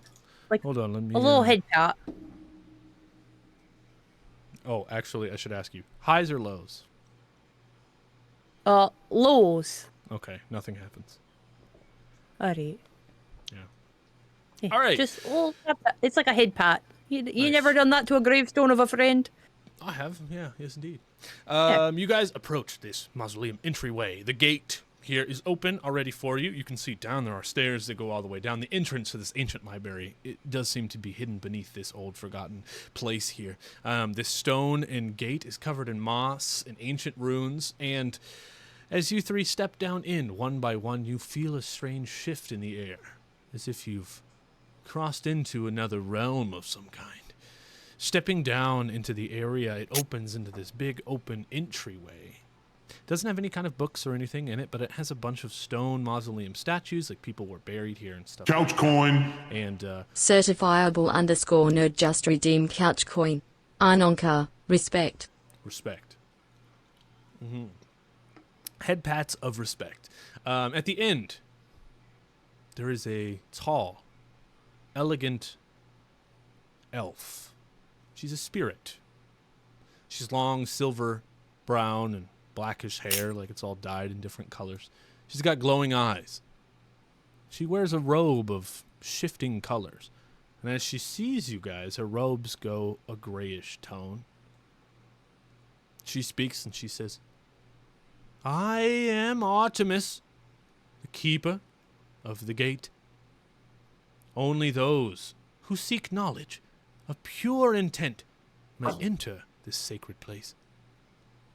like Hold on, let me. a little head pat. Oh, actually, I should ask you: highs or lows? Lows. Okay, nothing happens. Alright. Yeah. All right. Just little tap, tap. It's like a head pat. You Nice. never done that to a gravestone of a friend? I have, yeah, yes indeed. Yeah. You guys approach this mausoleum entryway. The gate here is open already for you. You can see down there are stairs that go all the way down. The entrance to this ancient library, it does seem to be hidden beneath this old forgotten place here. This stone and gate is covered in moss and ancient runes, and as you 3 step down in, one by one, you feel a strange shift in the air, as if you've crossed into another realm of some kind. Stepping down into the area, it opens into this big open entryway. Doesn't have any kind of books or anything in it, but it has a bunch of stone mausoleum statues, like people were buried here and stuff. Couch coin. And Certifiable_nerd just redeemed couch coin. Ahnonka, respect. respect. Head pats of respect. At the end, there is a tall, elegant elf. She's a spirit. She's long, silver, brown, and blackish hair, like it's all dyed in different colors. She's got glowing eyes. She wears a robe of shifting colors. And as she sees you guys, her robes go a grayish tone. She speaks and she says, I am Artemis, the keeper of the gate. Only those who seek knowledge of pure intent may enter this sacred place.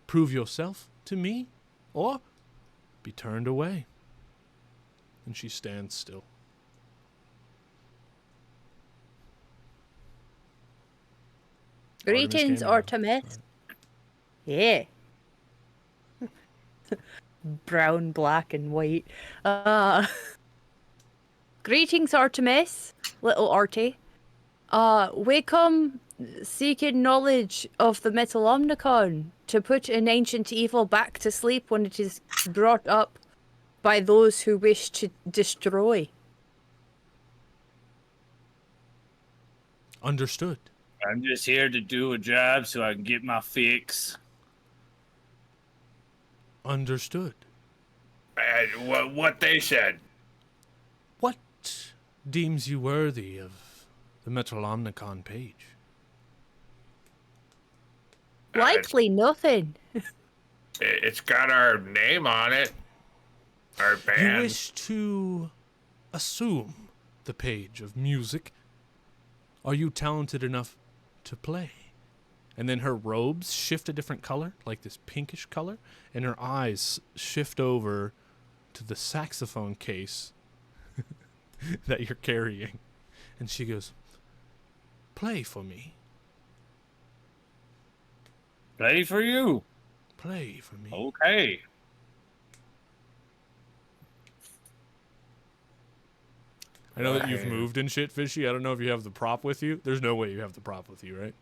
Prove yourself to me, or be turned away. And she stands still. Greetings, Artemis. Yeah. Brown, black, and white. Greetings, Artemis, little Artie. We come seeking knowledge of the Metal Omnicon to put an ancient evil back to sleep when it is brought up by those who wish to destroy. Understood. I'm just here to do a job so I can get my fix. Understood. What they said. What deems you worthy of the Metal Omnicon page? Likely nothing. It's got our name on it. Our You band. wish to assume the page of music. Are you talented enough to play? And then her robes shift a different color, like this pinkish color, and her eyes shift over to the saxophone case that you're carrying. And she goes, play for me. Play for you. Play for me. Okay. I know that you've moved and shit, Fishy. I don't know if you have the prop with you. There's no way you have the prop with you, right?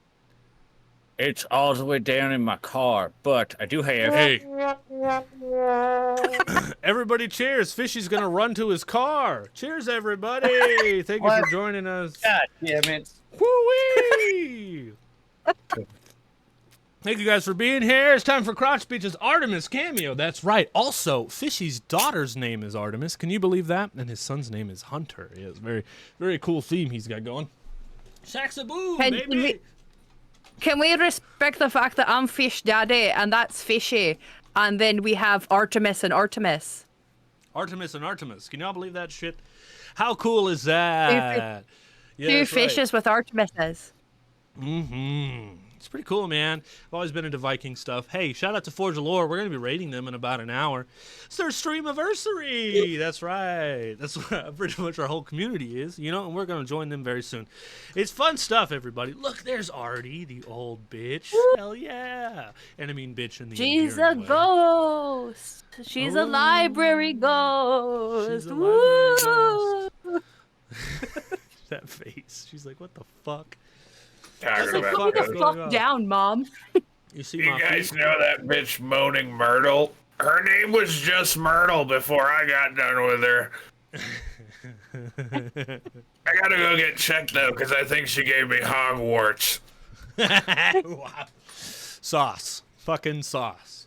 It's all the way down in my car, but I do have. Hey. Everybody cheers. Fishy's going to run to his car. Cheers, everybody. Thank you for joining us. God damn it. Woo-wee! Thank you guys for being here. It's time for Crotch Beach's Artemis cameo. That's right. Also, Fishy's daughter's name is Artemis. Can you believe that? And his son's name is Hunter. Yeah, it's very, very cool theme he's got going. Shaxaboo, baby. Can we respect the fact that I'm Fish Daddy and that's Fishy, and then we have Artemis and Artemis? Artemis and Artemis. Can y'all believe that shit? How cool is that? Yeah, Two that's right. fishes with Artemises. Mm-hmm. It's pretty cool, man. I've always been into Viking stuff. Hey, shout out to Forge of Lore. We're going to be raiding them in about an hour. It's their streamiversary. That's right. That's what pretty much our whole community is, you know, and we're going to join them very soon. It's fun stuff, everybody. Look, there's Artie, the old bitch. Hell yeah. And I mean bitch in the She's a endearing way. ghost. She's a library ghost. She's a library Woo! That face. She's like, what the fuck? Talking What about the Put fuck the is fuck going on? down, Mom. You see You my guys feet? know that bitch Moaning Myrtle? Her name was just Myrtle before I got done with her. I gotta go get checked though, because I think she gave me hogwarts. Wow. Sauce. Fucking sauce.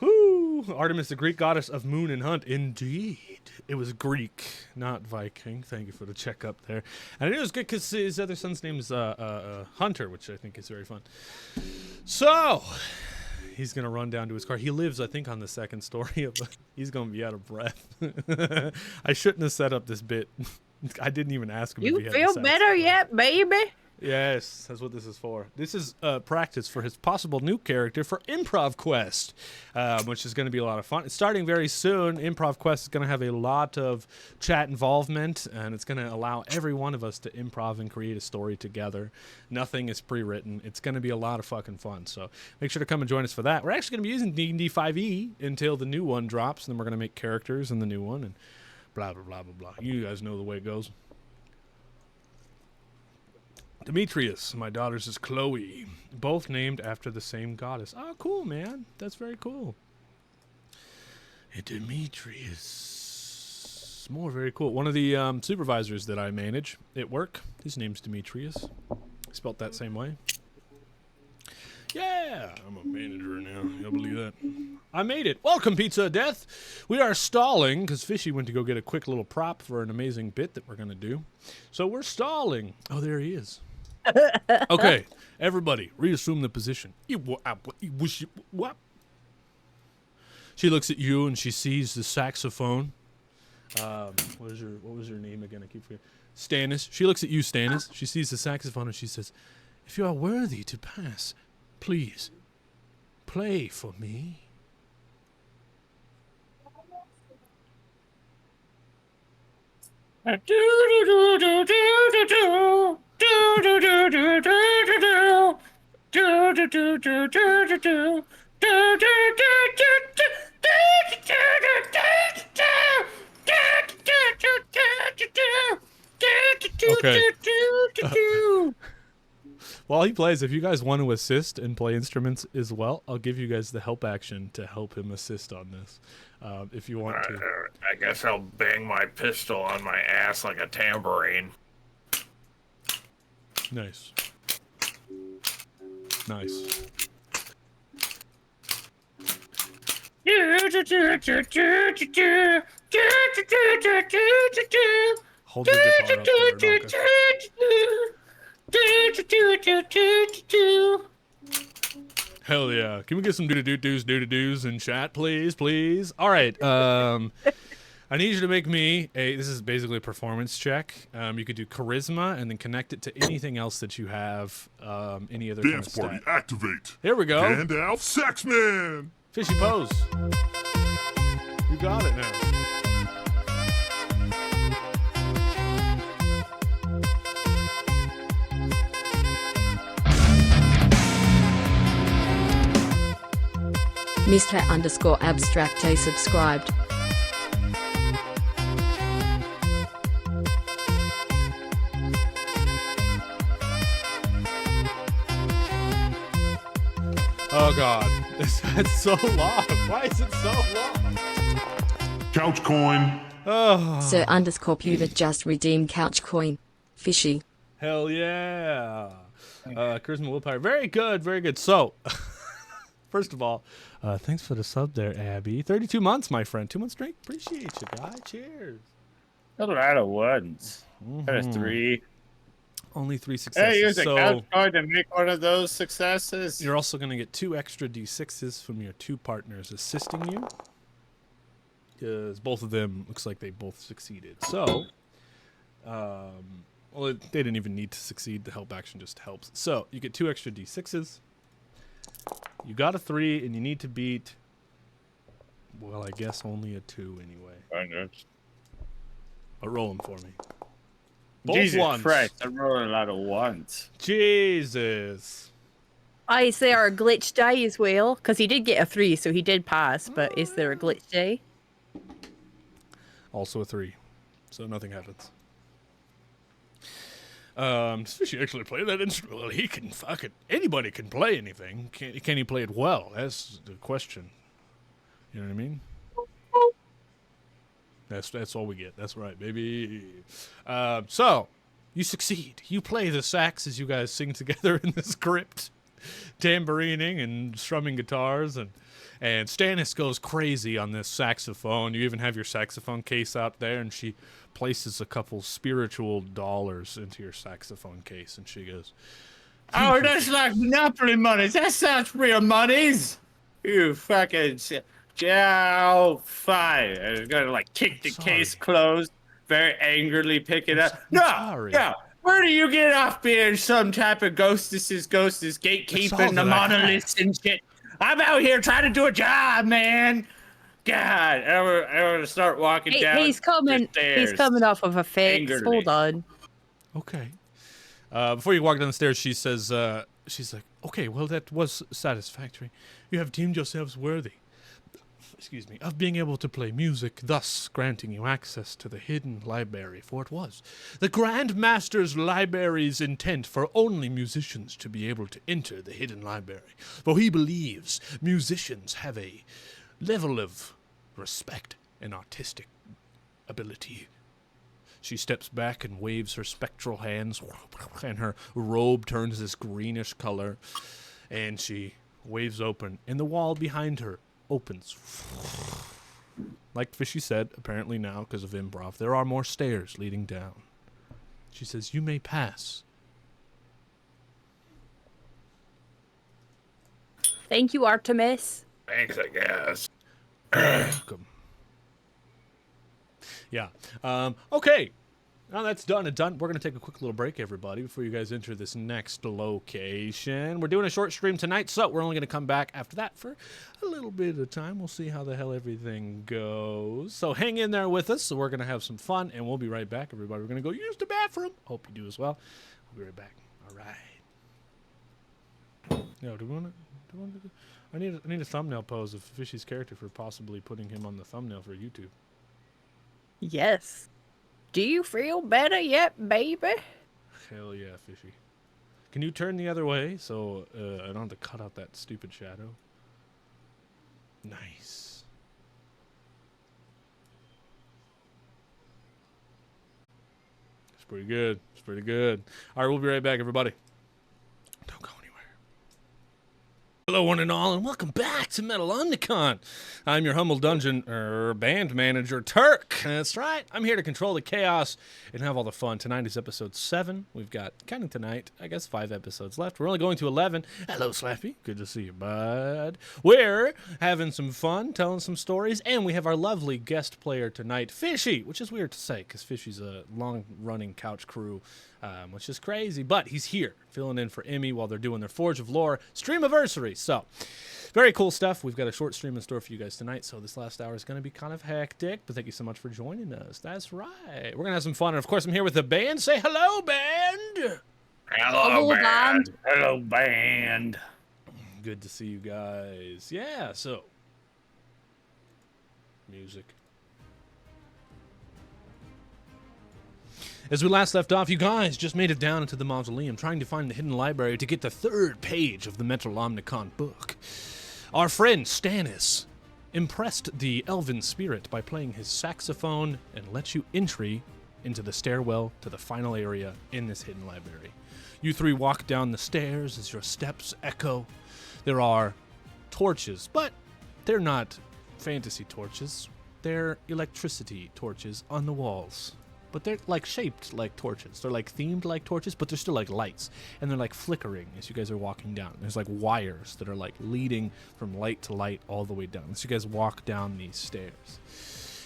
Whoo. Artemis, the Greek goddess of moon and hunt. Indeed. It was Greek, not Viking. Thank you for the checkup there. And it was good because his other son's name is Hunter, which I think is very fun. So, he's going to run down to his car. He lives, I think, on the second story. He's going to be out of breath. I shouldn't have set up this bit. I didn't even ask him if You he had feel the better sounds. yet, baby? Yes, that's what this is for. This is practice for his possible new character for Improv Quest, which is going to be a lot of fun. It's starting very soon. Improv Quest is going to have a lot of chat involvement, and it's going to allow every one of us to improv and create a story together. Nothing is pre-written. It's going to be a lot of fucking fun, so make sure to come and join us for that. We're actually going to be using D&D 5e until the new one drops, and then we're going to make characters in the new one, and blah, blah, blah, blah, blah. You guys know the way it goes. Demetrius, my daughter's is Chloe, both named after the same goddess. Oh, cool, man. That's very cool. Hey, Demetrius. More very cool. One of the supervisors that I manage at work, his name's Demetrius. Spelt that same way. Yeah, I'm a manager now. You'll believe that. I made it. Welcome, Pizza of Death. We are stalling because Fishy went to go get a quick little prop for an amazing bit that we're going to do. So we're stalling. Oh, there he is. Okay, everybody, reassume the position. She looks at you and she sees the saxophone. What was your name again? I keep forgetting. Stannis. She looks at you, Stannis. She sees the saxophone and she says, "If you are worthy to pass, please play for me." Okay. While he plays, if you guys want to assist and play instruments as well, I'll give you guys the help action to help him assist on this, if you want to. I guess I'll bang my pistol on my ass like a tambourine. Nice. Nice. Hold your guitar up there, Ahnonkas. Hell yeah. Can we get some do-do-doos in chat, please, please? All right. I need you to make me this is basically a performance check. You could do charisma and then connect it to anything else that you have, any other kind of Dance party, stat. activate. Here we go. Gandalf, Sexman. Fishy pose. You got it now. Mr_Abstracte subscribed. Oh god, it's so long. Why is it so long? Couch coin. Oh, Sir_Pewlet just redeemed couch coin. Fishy. hell yeah. Charisma willpower. Very good, very good. So, first of all, thanks for the sub there, Abby. 32 months, my friend. 2 months straight. Appreciate you, guy. Cheers. A lot of ones. Got a 3. Only 3 successes. Hey, use a so couch card to make one of those successes. you're also going to get 2 extra d6s from your 2 partners assisting you. Because both of them, looks like they both succeeded. So, well, they didn't even need to succeed. The help action just helps. So, you get 2 extra d6s. You got a 3, and you need to beat, well, I guess only a 2 anyway. But roll them for me. Both Jesus ones. Christ, I'm rolling a lot of ones. Jesus. Is there a glitch die as well? Because he did get a 3, so he did pass. But is there a glitch die? Also a 3. So nothing happens. Does he actually play that instrument? Well, he can fucking... Anybody can play anything. Can he play it well? That's the question. You know what I mean? That's all we get. That's right, baby. So, you succeed. You play the sax as you guys sing together in this crypt, tamborining and strumming guitars, and Stannis goes crazy on this saxophone. You even have your saxophone case out there, and she places a couple spiritual dollars into your saxophone case, and she goes, Oh, that's like Monopoly monies. That sounds real monies. You fucking... Jow, fine. I was gonna like kick the case closed, very angrily pick it up. sorry. No, where do you get off being some type of ghostess, gatekeeping the monoliths and shit? I'm out here trying to do a job, man. God, I'm gonna start walking down. He's coming. the stairs. He's coming off of a fix. Angrily. Hold on. okay. Before you walk down the stairs, she says, she's like, okay, well, that was satisfactory. You have deemed yourselves worthy, excuse me, of being able to play music, thus granting you access to the hidden library, for it was the Grand Master's library's intent for only musicians to be able to enter the hidden library, for he believes musicians have a level of respect and artistic ability. She steps back and waves her spectral hands, and her robe turns this greenish color, and she waves open, and the wall behind her opens. Like Fishy said, apparently now, because of improv, there are more stairs leading down. She says, you may pass. Thank you, Artemis. Thanks, I guess. Welcome. Yeah. Okay. Now that's done and done. We're going to take a quick little break, everybody, before you guys enter this next location. We're doing a short stream tonight, so we're only going to come back after that for a little bit of time. We'll see how the hell everything goes. So hang in there with us. So we're going to have some fun, and we'll be right back, everybody. We're going to go use the bathroom. Hope you do as well. We'll be right back. All right. Yo, do we want to... I need a thumbnail pose of Fishy's character for possibly putting him on the thumbnail for YouTube. Yes. Do you feel better yet, baby? Hell yeah, Fishy. Can you turn the other way so I don't have to cut out that stupid shadow? Nice. It's pretty good. It's pretty good. All right, we'll be right back, everybody. Don't go anywhere. Hello, one and all, and welcome back to Metal Omnicon. I'm your humble dungeon band manager, Turk. That's right. I'm here to control the chaos and have all the fun. Tonight is episode 7. We've got, counting tonight, I guess 5 episodes left. We're only going to 11. Hello, Slappy. Good to see you, bud. We're having some fun, telling some stories, and we have our lovely guest player tonight, Fishy, which is weird to say because Fishy's a long-running couch crew, which is crazy, but he's here filling in for Emmy while they're doing their Forge of Lore stream-iversary. So, very cool stuff. We've got a short stream in store for you guys tonight, so this last hour is going to be kind of hectic, but thank you so much for joining us. That's right. We're going to have some fun, and of course, I'm here with the band. Say hello, band! Hello, band. Hello, band. Good to see you guys. Yeah, so, music. As we last left off, you guys just made it down into the mausoleum, trying to find the hidden library to get the 3rd page of the Metal Omnicon book. Our friend Stannis impressed the elven spirit by playing his saxophone and let you entry into the stairwell to the final area in this hidden library. You 3 walk down the stairs as your steps echo. There are torches, but they're not fantasy torches. They're electricity torches on the walls. But they're like shaped like torches. They're like themed like torches, but they're still like lights. And they're like flickering as you guys are walking down. There's like wires that are like leading from light to light all the way down as you guys walk down these stairs.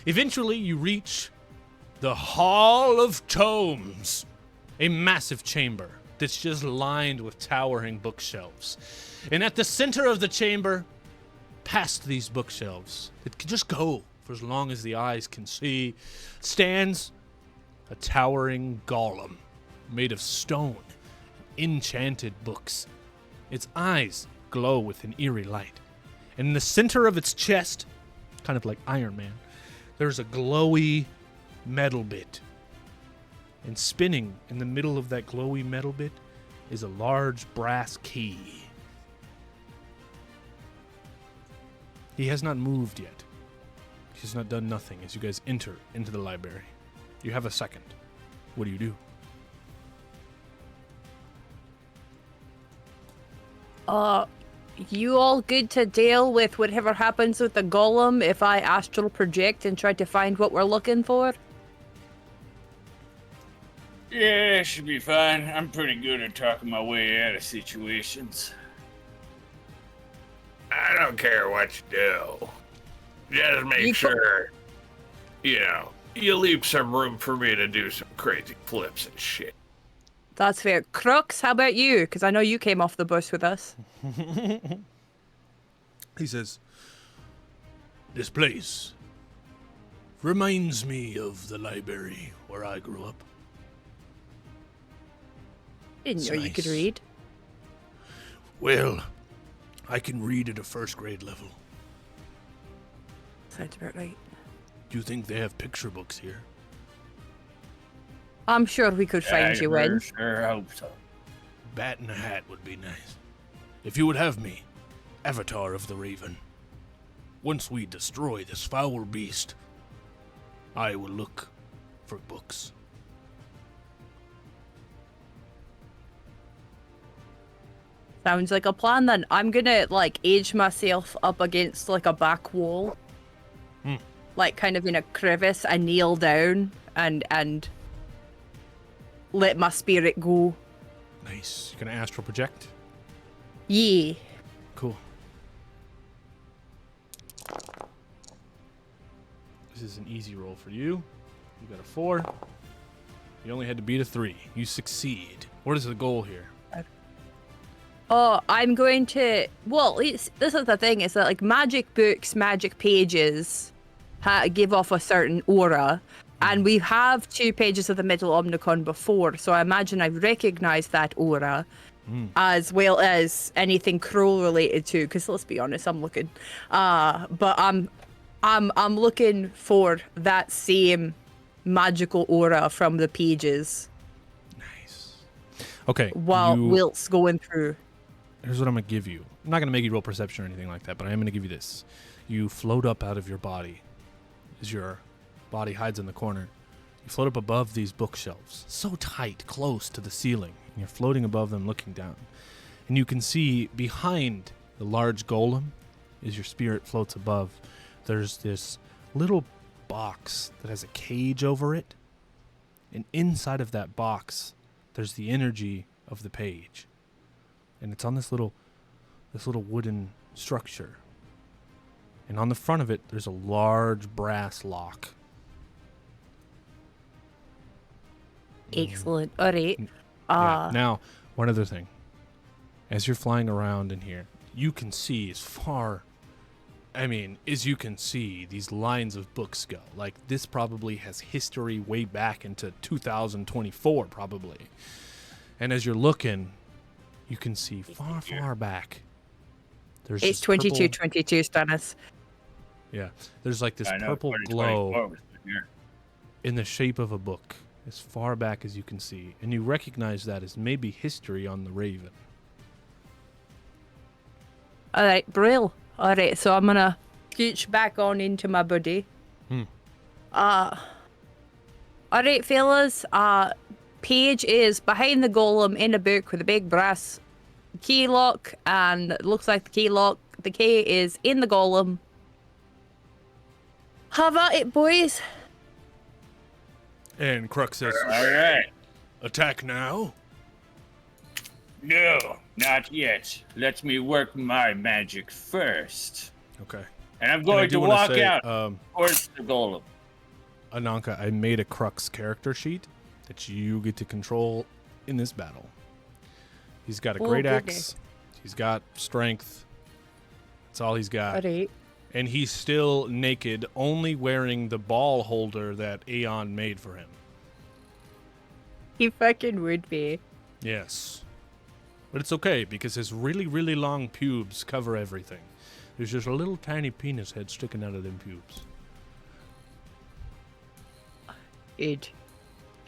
Eventually you reach the Hall of Tomes, a massive chamber that's just lined with towering bookshelves. And at the center of the chamber, past these bookshelves, it can just go for as long as the eyes can see, stands a towering golem made of stone, enchanted books. Its eyes glow with an eerie light. And in the center of its chest, kind of like Iron Man, there's a glowy metal bit. And spinning in the middle of that glowy metal bit is a large brass key. He has not moved yet. He's not done nothing as you guys enter into the library. You have a second. What do you do? You all good to deal with whatever happens with the golem if I astral project and try to find what we're looking for? Yeah, it should be fine. I'm pretty good at talking my way out of situations. I don't care what you do. Just make sure, you leave some room for me to do some crazy flips and shit. That's fair. Crux, how about you? Because I know you came off the bus with us. He says, "This place reminds me of the library where I grew up. Didn't It's know you could nice. read. Well, I can read at a 1st grade level. Sounds about right. Do you think they have picture books here? I'm sure we could find you in. Sure hope so. Bat in a hat would be nice. If you would have me, Avatar of the Raven. Once we destroy this foul beast, I will look for books." Sounds like a plan then. I'm gonna age myself up against a back wall. Kind of in a crevice. I kneel down and let my spirit go. Nice. You're gonna astral project? Yeah. Cool. This is an easy roll for you. You got a 4. You only had to beat a 3. You succeed. What is the goal here? Oh, I'm going to. Well, this is the thing. Is that magic books, magic pages, give off a certain aura, and we have 2 pages of the Metal Omnicon before, so I imagine I've recognized that aura, as well as anything Crow related to. Because let's be honest, I'm looking. But I'm looking for that same magical aura from the pages. Nice. Okay. Whilst going through. Here's what I'm going to give you. I'm not going to make you roll perception or anything like that, but I am going to give you this. You float up out of your body as your body hides in the corner. You float up above these bookshelves, so tight, close to the ceiling. And you're floating above them, looking down. And you can see behind the large golem, as your spirit floats above, there's this little box that has a cage over it. And inside of that box, there's the energy of the page. And it's on this little wooden structure. And on the front of it, there's a large brass lock. Excellent. All right. Yeah. Now, one other thing. As you're flying around in here, you can see as you can see, these lines of books go. Like, this probably has history way back into 2024, probably. And as you're looking, you can see far back. There's It's this purple- 2222, Stannis. Yeah. There's like this I know, purple 2024 glow was here. in the shape of a book, as far back as you can see. And you recognize that as maybe history on the Raven. All right, Brill. All right, so I'm gonna scooch back on into my buddy. All right, fellas. Paige is behind the golem in a book with a big brass key lock, and it looks like the key is in the golem. Have at it, boys. And Crux says, All right. attack now? No, not yet. Let me work my magic first. Okay. And I'm And I going do to wanna walk say, out towards the golem. Ahnonka, I made a Crux character sheet that you get to control in this battle. He's got a Oh, great goodness. axe. He's got strength. That's all he's got. All right. And he's still naked, only wearing the ball holder that Aeon made for him. He fucking would be. Yes. But it's okay, because his really, really long pubes cover everything. There's just a little tiny penis head sticking out of them pubes. Good.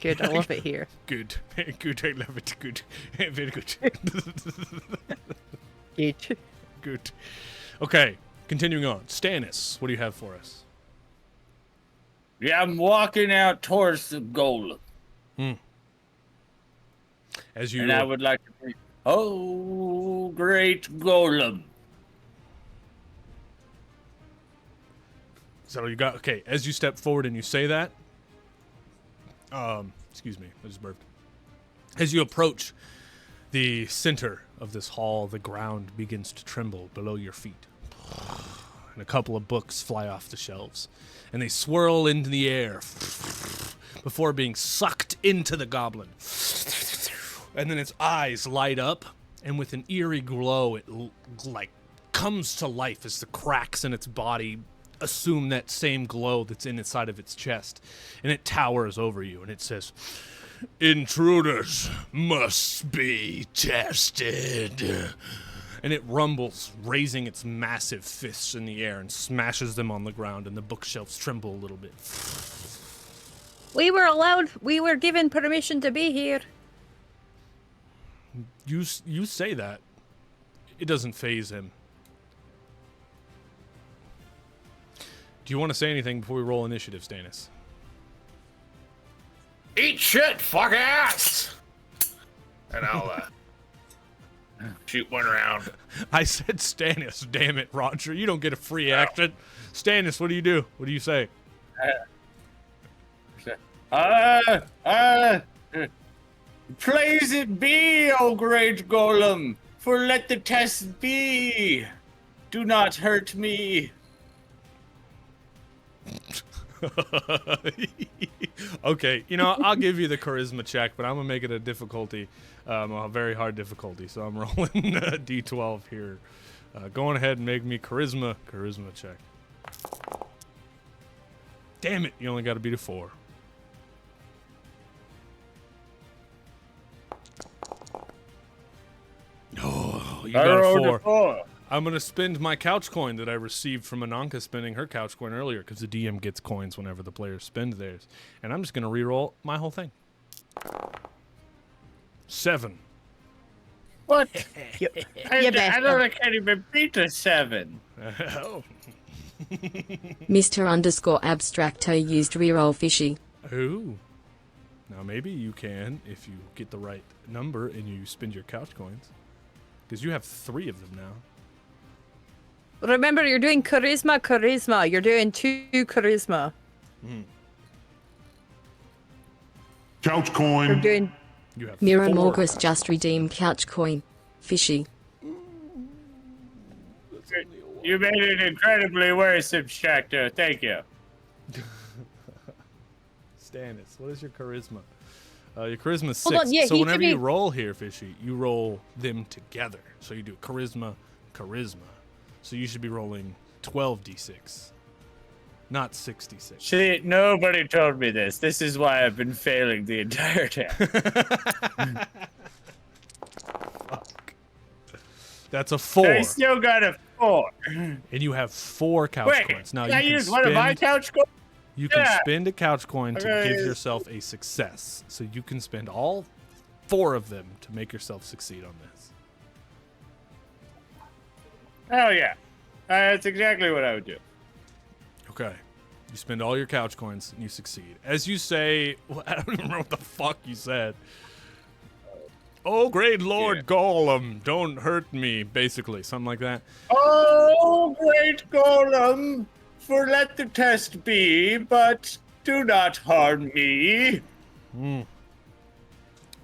Good. I love it here. Good. Good. I love it. Good. Very good. Good. Good. Okay. Continuing on. Stannis, what do you have for us? Yeah, I'm walking out towards the golem. As you And I would like to say, oh, great golem. So you got okay. As you step forward and you say that, excuse me, I just burped. As you approach the center of this hall, the ground begins to tremble below your feet, and a couple of books fly off the shelves, and they swirl into the air before being sucked into the goblin. And then its eyes light up, and with an eerie glow, it like comes to life as the cracks in its body assume that same glow that's inside of its chest, and it towers over you, and it says, "Intruders must be tested." And it rumbles, raising its massive fists in the air and smashes them on the ground, and the bookshelves tremble a little bit. We were given permission to be here. You say that. It doesn't faze him. Do you want to say anything before we roll initiative, Stannis? Eat shit, fuck ass! And I'll shoot one around. I said Stannis, damn it, Roger. You don't get a free action. Stannis, what do you do? What do you say? Praise it be, O great golem, for let the test be. Do not hurt me. Okay, I'll give you the charisma check, but I'm gonna make it a difficulty, a very hard difficulty. So I'm rolling a D12 here. Go on ahead and make me charisma check. Damn it! You only got to beat a 4. Oh, you got a 4. I'm going to spend my couch coin that I received from Ahnonkas spending her couch coin earlier, because the DM gets coins whenever the players spend theirs. And I'm just going to re-roll my whole thing. 7. What? You I best. don't can't even beat a 7. Oh. Mr_Abstracto used reroll fishy. Ooh. Now maybe you can, if you get the right number and you spend your couch coins. Because you have 3 of them now. Remember, you're doing charisma. You're doing 2 charisma. Couch You're coin. doing. You have Mira 4 Morgus couch just redeemed couch coin. Fishy. You made it incredibly worse, Abstractor. Thank you. Stannis, what is your charisma? Your charisma is 6. Hold on, yeah, so he whenever should you be- roll here, Fishy, you roll them together. So you do charisma. So you should be rolling 12d6, not 66. See, nobody told me this. This is why I've been failing the entire time. That's a 4. I still got a 4. And you have 4 couch Wait, coins. Now can I you can use one of my spend, couch coins? you can Yeah. spend a couch coin to Okay. give yourself a success. So you can spend all 4 of them to make yourself succeed on this. Oh, yeah. That's exactly what I would do. Okay. You spend all your couch coins and you succeed. As you say, well, I don't even remember what the fuck you said. Oh, great Lord Gollum, don't hurt me, basically. Something like that. Oh, great Golem, for let the test be, but do not harm me.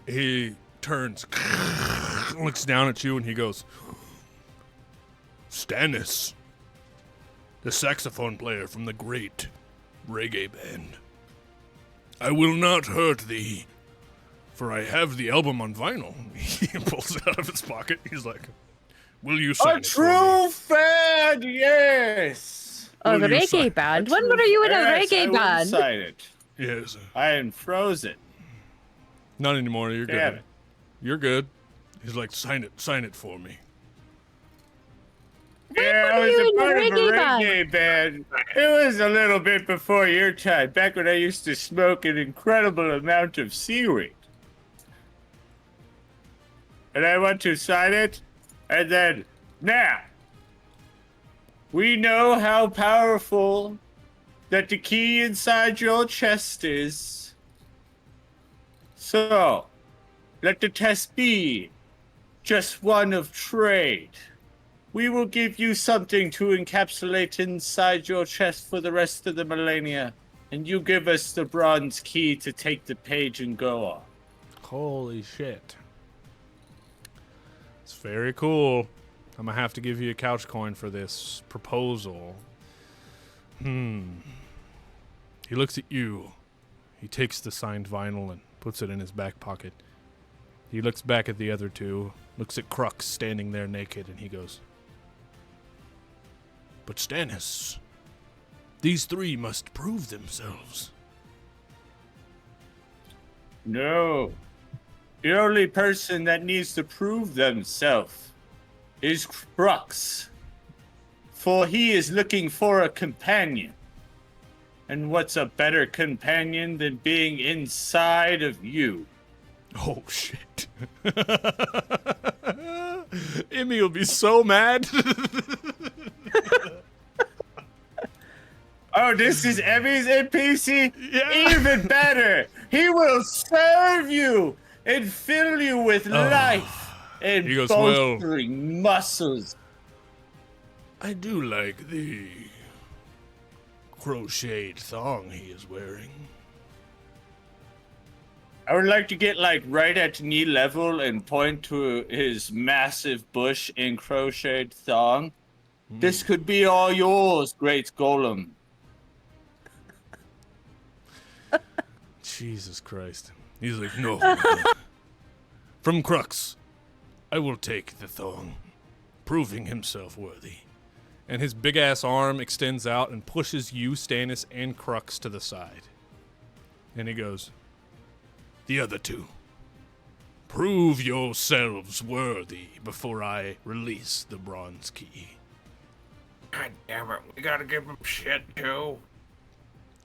He turns, looks down at you, and he goes, Stannis, the saxophone player from the great reggae band. I will not hurt thee, for I have the album on vinyl. He pulls it out of his pocket. He's like, will you sign A it for me?" true fan, yes. A Will you sign- reggae band? When were you in a Yes, I reggae will band? sign it. Yes. I am frozen. Not anymore. You're Damn good. it. You're good. He's like, sign it for me. Yeah, I were was you a in the part of a reggae reggae band. It was a little bit before your time, back when I used to smoke an incredible amount of seaweed. And I want to sign it, and then, now, we know how powerful that the key inside your chest is. So, let the test be just one of trade. We will give you something to encapsulate inside your chest for the rest of the millennia, and you give us the bronze key to take the page and go on. Holy shit. It's very cool. I'm gonna have to give you a couch coin for this proposal. He looks at you. He takes the signed vinyl and puts it in his back pocket. He looks back at the other 2, looks at Crux standing there naked, and he goes, But Stannis, these 3 must prove themselves. No. The only person that needs to prove themselves is Crux. For he is looking for a companion. And what's a better companion than being inside of you? Oh, shit. Emmy will be so mad. Oh, this is Emmy's NPC? Yeah. Even better! He will serve you and fill you with life and He goes, "Well." bolstering muscles. I do like the crocheted thong he is wearing. I would like to get like right at knee level and point to his massive bush in crocheted thong. This could be all yours, great Golem. Jesus Christ. He's like, no. From Crux, I will take the thong, proving himself worthy. And his big-ass arm extends out and pushes you, Stannis, and Crux to the side. And he goes, the other 2, prove yourselves worthy before I release the bronze key. God damn it, we gotta give him shit too.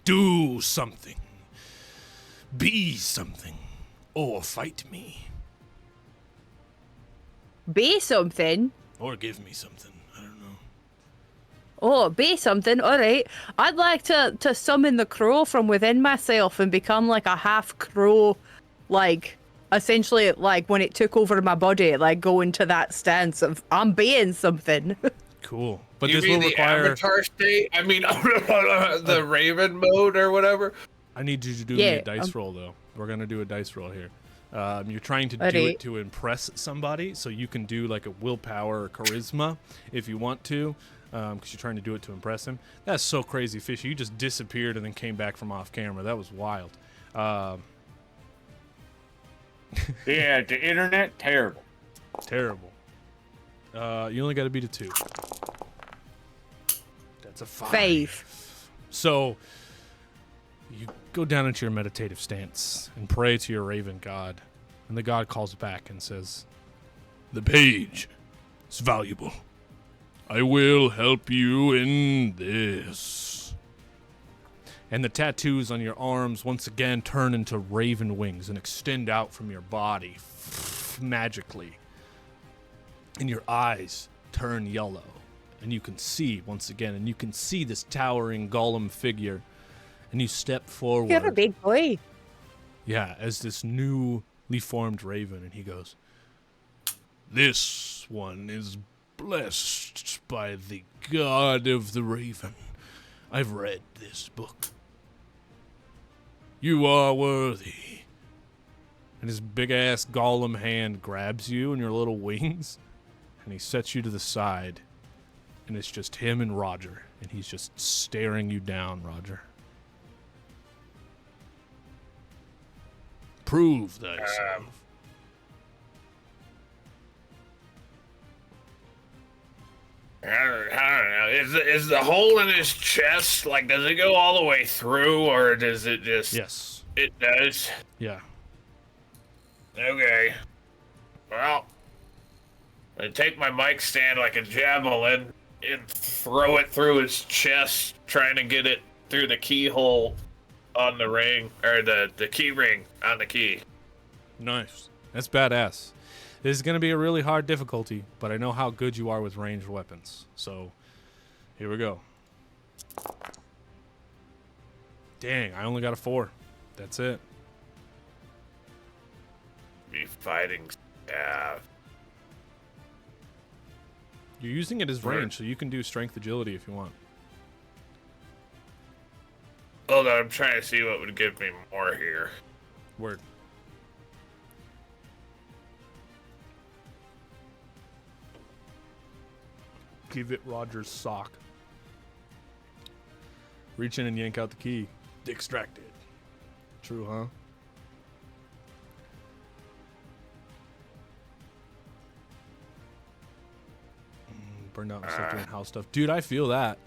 Do something. Be something. Or fight me. Be something. Or give me something. I don't know. Oh, be something. All right. I'd like to summon the crow from within myself and become like a half crow, like essentially like when it took over my body, like go into that stance of I'm being something. Cool. But You this mean will the require... avatar state? I mean, the Raven mode or whatever? I need you to do me a dice roll, though. We're going to do a dice roll here. You're trying to do it to impress somebody, so you can do like a willpower or charisma if you want to, because you're trying to do it to impress him. That's so crazy, Fishy. You just disappeared and then came back from off camera. That was wild. Yeah, the internet, terrible. Terrible. You only got to beat a 2. That's a 5. Faith. So you go down into your meditative stance and pray to your raven god. And the god calls back and says, "The page is valuable. I will help you in this." And the tattoos on your arms once again turn into raven wings and extend out from your body magically. And your eyes turn yellow. And you can see once again, and you can see this towering golem figure. And you step forward. You're a big boy. Yeah, as this newly formed raven, and he goes, "This one is blessed by the god of the raven. I've read this book. You are worthy." And his big-ass golem hand grabs you in your little wings, and he sets you to the side, and it's just him and Roger, and he's just staring you down, Roger. Prove thyself. I don't know. Is the hole in his chest, like, does it go all the way through, or does it just... Yes. It does? Yeah. Okay. Well, I take my mic stand like a javelin and throw it through his chest, trying to get it through the keyhole on the ring, or the key ring on the key. Nice. That's badass. This is going to be a really hard difficulty, but I know how good you are with ranged weapons. So, here we go. Dang, I only got a 4. That's it. Be fighting staff. You're using it as range, so you can do strength agility if you want. Hold on, I'm trying to see what would give me more here. Word. Give it Roger's sock. Reach in and yank out the key. Extracted. True, huh? Burned out myself doing house stuff. Dude, I feel that.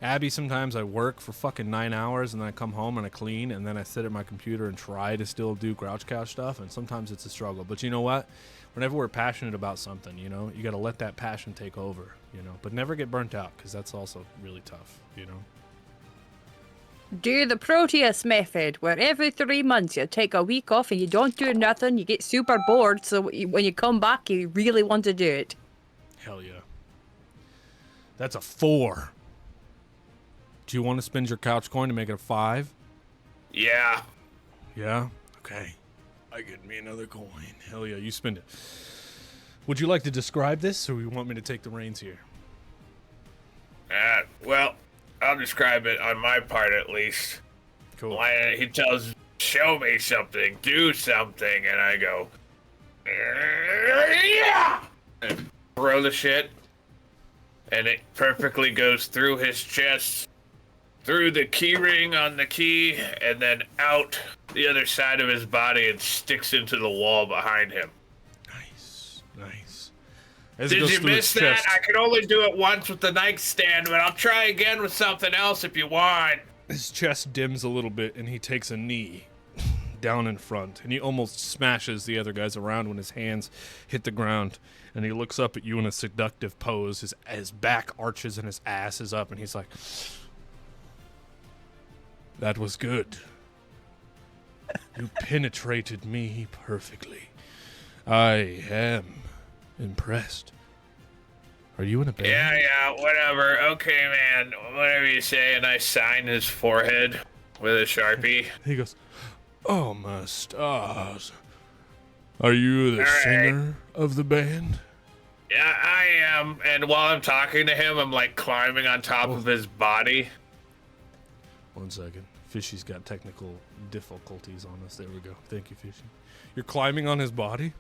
Abby, sometimes I work for fucking 9 hours and then I come home and I clean and then I sit at my computer and try to still do Grouch Couch stuff, and sometimes it's a struggle. But you know what? Whenever we're passionate about something, you know, you got to let that passion take over, you know, but never get burnt out, because that's also really tough, you know. Do the Proteus method, where every 3 months you take a week off and you don't do nothing, you get super bored, so when you come back, you really want to do it. Hell yeah. That's a 4. Do you want to spend your couch coin to make it a 5? Yeah. Yeah? Okay. I get me another coin. Hell yeah, you spend it. Would you like to describe this, or you want me to take the reins here? Well, I'll describe it on my part at least. Cool. He tells, show me something, do something, and I go, yeah! And throw the shit, and it perfectly goes through his chest, through the key ring on the key, and then out the other side of his body and sticks into the wall behind him. Nice. Did you miss that? I could only do it once with the nightstand, but I'll try again with something else if you want. His chest dims a little bit, and he takes a knee down in front, and he almost smashes the other guys around when his hands hit the ground, and he looks up at you in a seductive pose. His back arches and his ass is up, and he's like, "That was good. You penetrated me perfectly. I am impressed. Are you in a band?" Yeah, whatever. Okay, man. Whatever you say. And I sign his forehead with a Sharpie. He goes, "Oh, my stars. Are you the singer of the band?" Yeah, I am. And while I'm talking to him, I'm like climbing on top of his body. 1 second. Fishy's got technical difficulties on us. There we go. Thank you, Fishy. You're climbing on his body?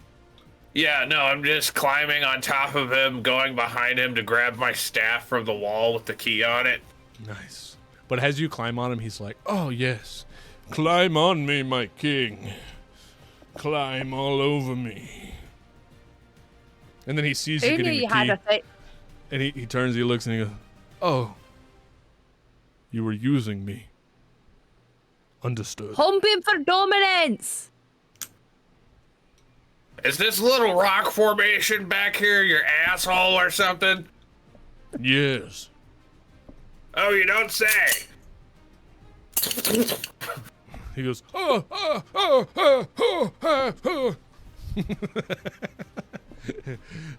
Yeah, no, I'm just climbing on top of him, going behind him to grab my staff from the wall with the key on it. Nice. But as you climb on him, he's like, oh, yes. Climb on me, my king. Climb all over me. And then he sees you Who knew getting you the had key. a thing? And he turns, he looks, and he goes, oh. You were using me. Understood. Humping for dominance. Is this little rock formation back here your asshole or something? Yes. Oh, you don't say. He goes, oh, oh, oh, oh, oh, oh, oh.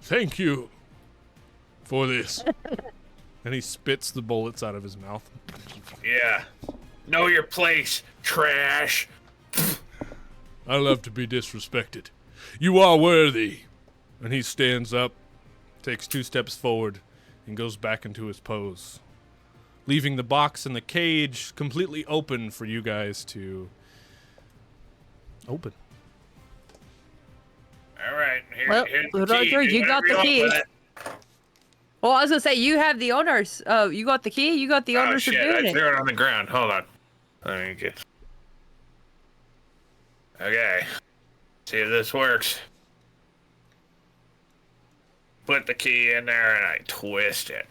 Thank you for this. And he spits the bullets out of his mouth. Yeah. Know your place, trash. I love to be disrespected. You are worthy. And he stands up, takes 2 steps forward, and goes back into his pose, leaving the box and the cage completely open for you guys to open. All right, Well, here's the Roger, key. you got the whatever key. want with it. Well, I was gonna say you have the honors. You got the key. You got the Oh honors shit, of I doing it. threw it on the ground. Hold on. Let me get... Okay. See if this works. Put the key in there and I twist it.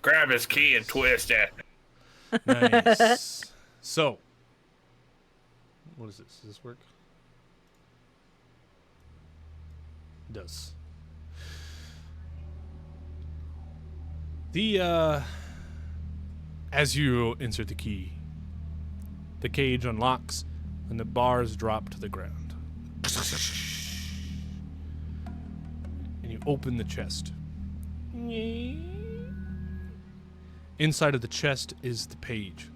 Grab his key and twist it. Nice. So, what is this? Does this work? It does. As you insert the key, the cage unlocks and the bars drop to the ground. And you open the chest. Inside of the chest is the page.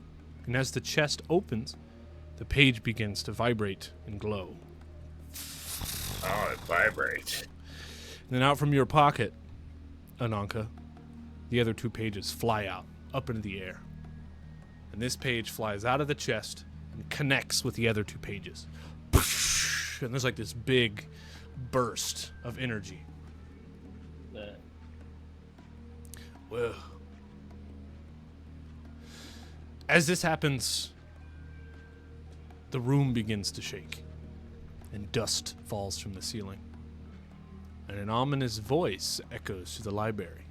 And as the chest opens, the page begins to vibrate and glow. Oh, it vibrates. And then out from your pocket, Ahnonka, the other 2 pages fly out, up into the air. And this page flies out of the chest and connects with the other 2 pages. And there's like this big burst of energy. Well, as this happens, the room begins to shake, and dust falls from the ceiling. And an ominous voice echoes through the library.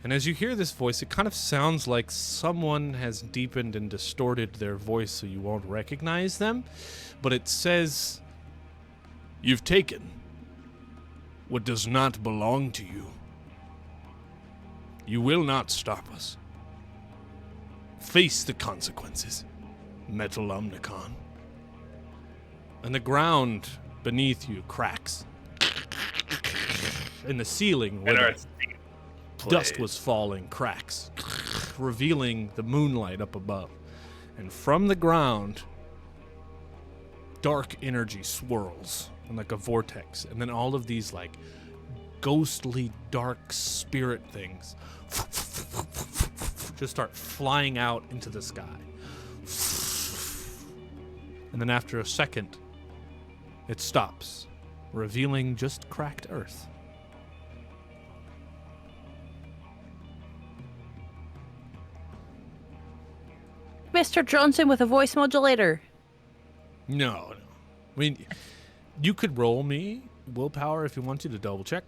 And as you hear this voice, it kind of sounds like someone has deepened and distorted their voice so you won't recognize them. But it says, "You've taken what does not belong to you. You will not stop us. Face the consequences, Metal Omnicon." And the ground beneath you cracks. And the ceiling, where And our the theme dust plays. was falling, cracks, revealing the moonlight up above. And from the ground, dark energy swirls in like a vortex. And then all of these like ghostly dark spirit things just start flying out into the sky. And then after a second, it stops, revealing just cracked earth. Mr. Johnson with a voice modulator. No. I mean, you could roll me willpower if you wanted to double check.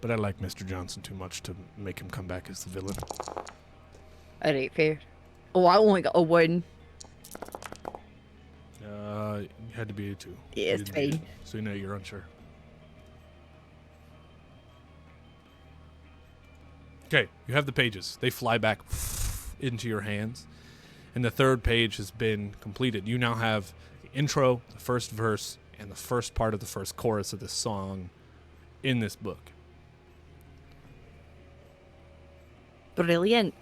But I like Mr. Johnson too much to make him come back as the villain. That ain't fair. Oh, I only got a 1. You had to be a 2. Yeah, You it's didn't beat fine. it, so you know you're unsure. Okay, you have the pages. They fly back into your hands. And the 3rd page has been completed. You now have the intro, the first verse, and the first part of the first chorus of this song in this book. Brilliant.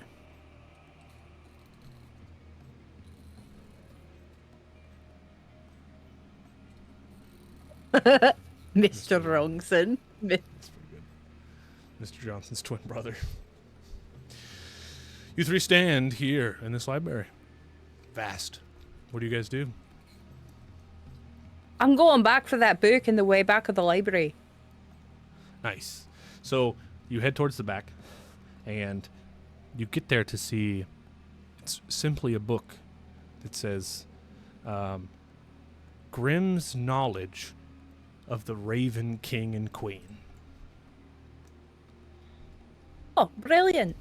Mr. Wrongson. Mr. Johnson's twin brother. You three stand here in this library. Vast. What do you guys do? I'm going back for that book in the way back of the library. Nice. So you head towards the back, and you get there to see it's simply a book that says Grimm's Knowledge of the Raven King and Queen. Oh, brilliant.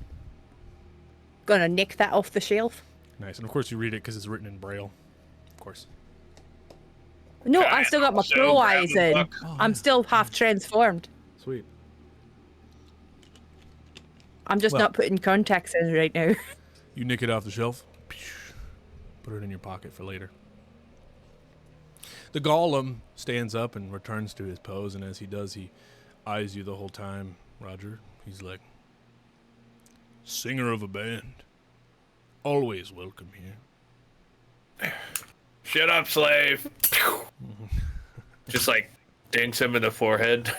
Gonna nick that off the shelf. Nice. And of course you read it because it's written in Braille. Of course. No, Can I I still got my also pro grab eyes a in. book? Oh, I'm yeah. still half transformed. Sweet. I'm just Well- not putting contacts in right now. You nick it off the shelf. Put it in your pocket for later. The golem stands up and returns to his pose, and as he does, he eyes you the whole time, Roger. He's like, singer of a band. Always welcome here. Shut up, slave. Just like dinks him in the forehead.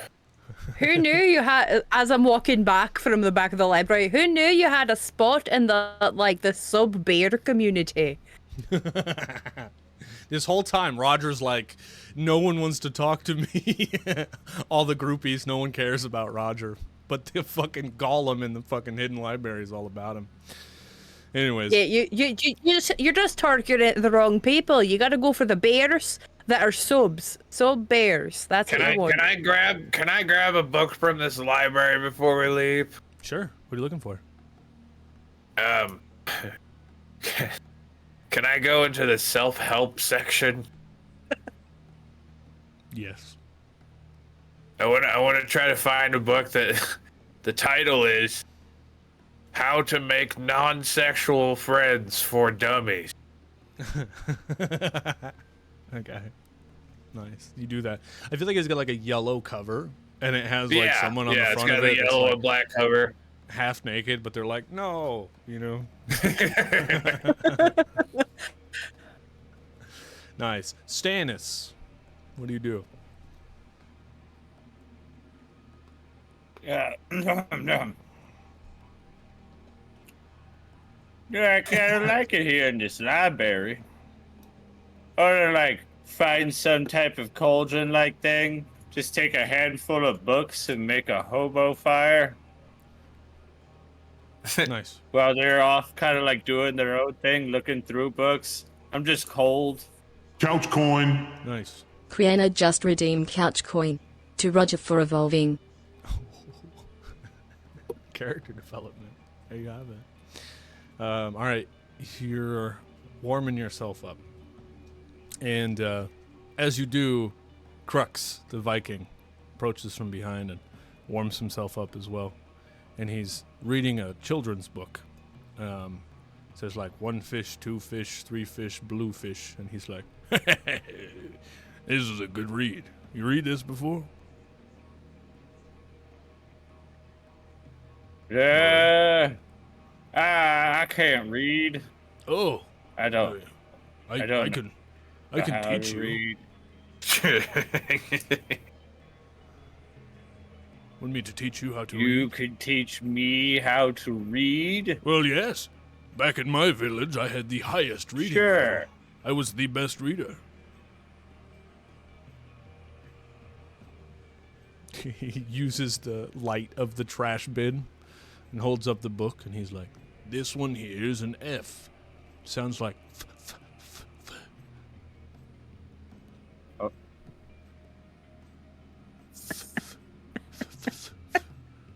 Who knew you had, as I'm walking back from the back of the library, who knew you had a spot in the sub-bear community? This whole time, Roger's like, no one wants to talk to me. All the groupies, no one cares about Roger. But the fucking golem in the fucking hidden library is all about him. Anyways. Yeah, you're just targeting the wrong people. You gotta go for the bears that are subs. Sub bears. That's Can what I you want. can I grab a book from this library before we leave? Sure. What are you looking for? Can I go into the self-help section? Yes. I want to try to find a book that the title is How to Make Non-Sexual Friends for Dummies. Okay. Nice. You do that. I feel like it's got like a yellow cover, and it has like someone on the front it's of got it a that's, yellow like, and black cover. half naked, but they're like, no, you know. Nice. Stannis, what do you do? Yeah. Yeah, I kind of like it here in this library. Or to, like, find some type of cauldron-like thing. Just take a handful of books and make a hobo fire Nice. while they're off kind of like doing their own thing, looking through books. I'm just cold. Couch coin. Nice. Kriana just redeemed couch coin to Roger for evolving. Character development. There you have it. All right. You're warming yourself up. And as you do, Crux, the Viking, approaches from behind and warms himself up as well. And he's reading a children's book. It says like 1 fish, 2 fish, 3 fish, blue fish. And he's like, this is a good read. You read this before? Yeah. I can't read. Oh. I don't. I don't can know how teach to you. read. Want me to teach you how to You read? could teach me how to read? Well, yes. Back in my village, I had the highest reading Sure. level. I was the best reader. He uses the light of the trash bin and holds up the book, and he's like, this one here is an F. Sounds like f. Oh.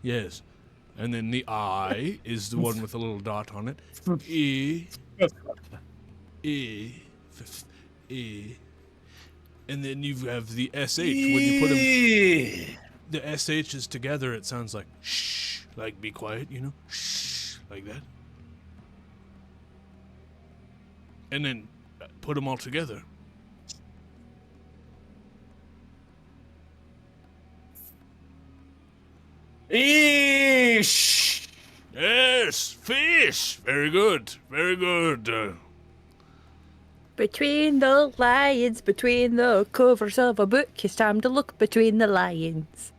Yes. And then the I is the one with a little dot on it. E. And then you have the SH. When you put them, the SH's together, it sounds like shh, like be quiet, you know? Shh, like that. And then put them all together. Eesh. Yes, fish. Very good. Very good. Between the lions, between the covers of a book, it's time to look between the lions.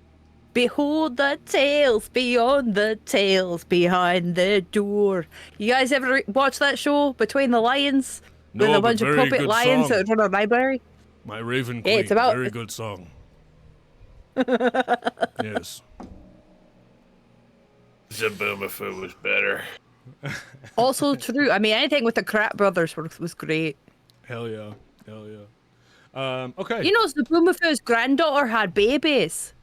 Behold the tales beyond the tales behind the door. You guys ever watch that show, Between the Lions? No, With a but bunch of very puppet good lions song. that run a library? My Raven Yeah, Queen. it's about- Very good song. Yes. Zaboomafoo was better. Also true. I mean, anything with the Crap Brothers was great. Hell yeah. Hell yeah. Okay. You know, Zaboomafu's granddaughter had babies.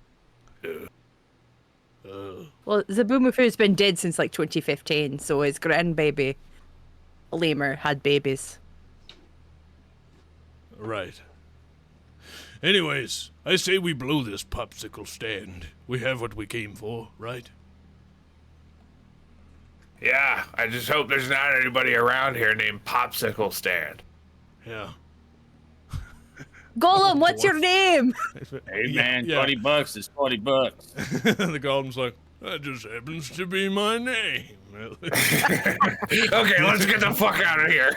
Well, Zaboomafu's been dead since like 2015, so his grandbaby, Lemur, had babies. Right. Anyways, I say we blow this popsicle stand. We have what we came for, right? Yeah, I just hope there's not anybody around here named Popsicle Stand. Yeah. Golem, what's your name? Hey man, Yeah. $20 is $20. The golem's like, that just happens to be my name. Okay, let's get the fuck out of here.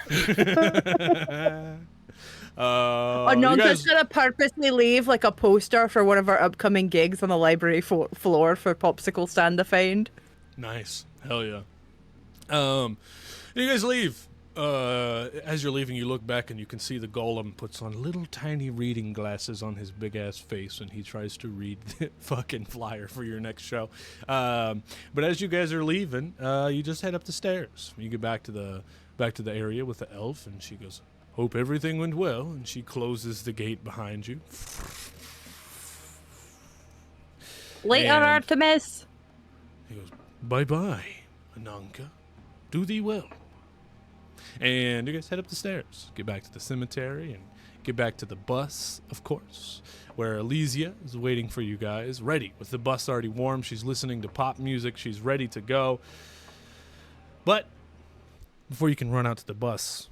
You Ahnonkas guys, gonna purposely leave like a poster for one of our upcoming gigs on the library floor for Popsicle Stand to find. nice. Hell yeah. You guys leave. As you're leaving, you look back and you can see the golem puts on little tiny reading glasses on his big ass face, and he tries to read the fucking flyer for your next show. But as you guys are leaving, you just head up the stairs. You get back to the area with the elf, and she goes, "Hope everything went well," and she closes the gate behind you. Later, And- Artemis. He goes, "Bye-bye, Ahnonka. Do thee well." And you guys head up the stairs, get back to the cemetery, and get back to the bus, of course, where Elysia is waiting for you guys, ready, with the bus already warm. She's listening to pop music. She's ready to go. But before you can run out to the bus,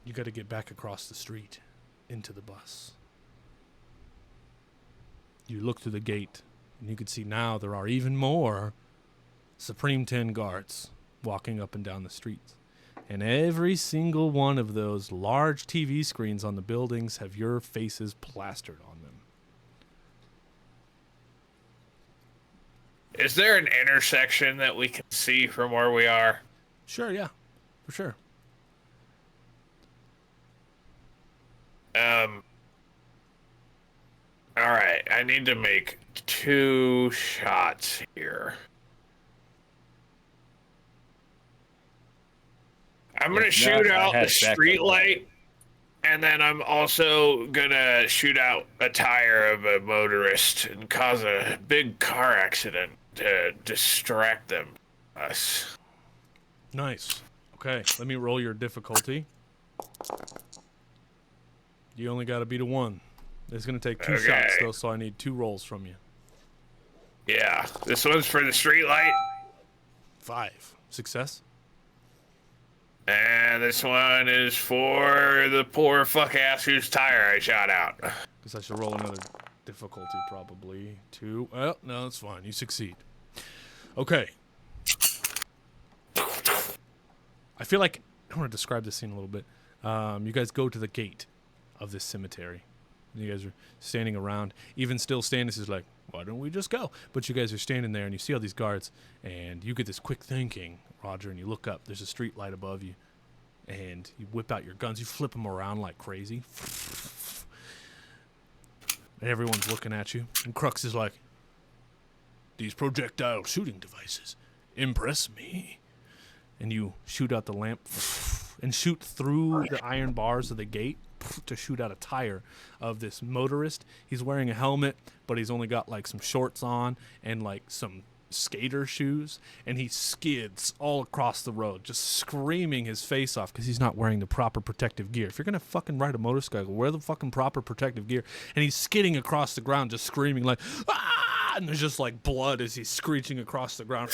you got to get back across the street into the bus. You look through the gate, and you can see now there are even more Supreme 10 guards walking up and down the streets. And every single one of those large TV screens on the buildings have your faces plastered on them. Is there an intersection that we can see from where we are? Sure, yeah, for sure. All right, I need to make 2 shots here. I'm gonna shoot out the street light, and then I'm also gonna shoot out a tire of a motorist and cause a big car accident to distract them. Us. Nice. Okay, let me roll your difficulty. You only got to beat a 1. It's going to take 2 shots, though, so I need 2 rolls from you. Yeah, this one's for the street light, 5. Success? and this one is for the poor fuck ass whose tire I shot out. Guess I should roll another difficulty, probably. 2. Well, no, that's fine. You succeed. Okay. I feel like I want to describe this scene a little bit. You guys go to the gate of this cemetery. And you guys are standing around. Even still standing, this is like, why don't we just go? But you guys are standing there, and you see all these guards, and you get this quick thinking, Roger, and you look up. There's a street light above you, and you whip out your guns. You flip them around like crazy. And everyone's looking at you. And Crux is like, these projectile shooting devices impress me. And you shoot out the lamp and shoot through the iron bars of the gate to shoot out a tire of this motorist. He's wearing a helmet, but he's only got like some shorts on and like some skater shoes, and he skids all across the road, just screaming his face off because he's not wearing the proper protective gear. If you're gonna fucking ride a motorcycle, wear the fucking proper protective gear. And he's skidding across the ground, just screaming like, ah! And there's just like blood as he's screeching across the ground.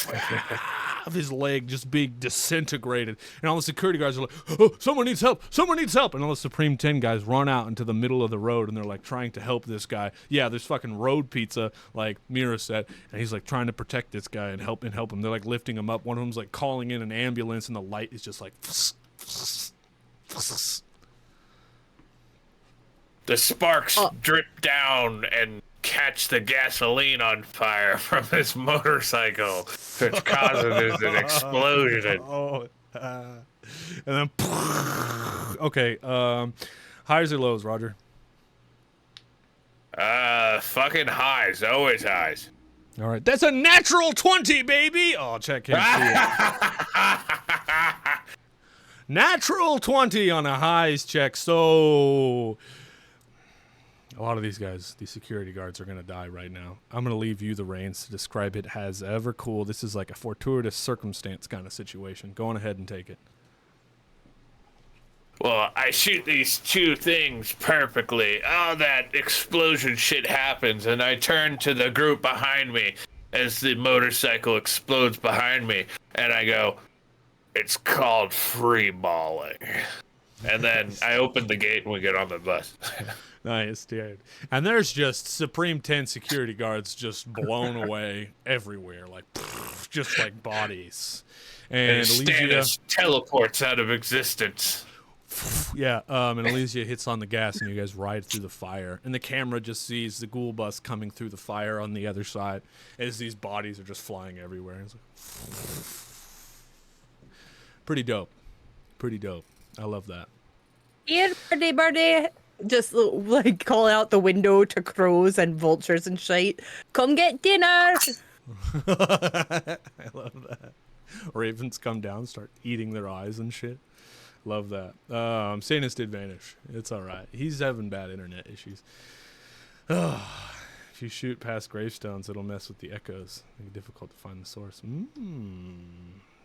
Of his leg just being disintegrated, and all the security guards are like, oh, someone needs help, someone needs help. And all the Supreme 10 guys run out into the middle of the road, and they're like trying to help this guy. Yeah, there's fucking road pizza, like Mira said, and he's like trying to protect this guy and help him. They're like lifting him up. One of them's like calling in an ambulance, and the light is just like The sparks drip down and catch the gasoline on fire from this motorcycle, which causes an explosion. And then, okay, highs or lows, Roger? Fucking highs, always highs. All right, that's a natural 20, baby. Oh, check him. Natural 20 on a highs check. So a lot of these guys, these security guards, are going to die right now. I'm going to leave you the reins to describe it as ever cool. This is like a fortuitous circumstance kind of situation. Go on ahead and take it. Well, I shoot these two things perfectly. All that explosion shit happens, and I turn to the group behind me as the motorcycle explodes behind me, and I go, "It's called free balling." And then I open the gate and we get on the bus. Nice, dude. And there's just Supreme 10 security guards just blown away everywhere, like just like bodies. And Stannis teleports out of existence. Yeah, and Elysia hits on the gas, and you guys ride through the fire. And the camera just sees the ghoul bus coming through the fire on the other side as these bodies are just flying everywhere. It's like, pretty dope. Pretty dope. I love that. Here, birdie. Just like call out the window to crows and vultures and shite. Come get dinner. I love that. Ravens come down, start eating their eyes and shit. Love that. Stannis did vanish. It's all right. He's having bad internet issues. If you shoot past gravestones, it'll mess with the echoes. Make it difficult to find the source.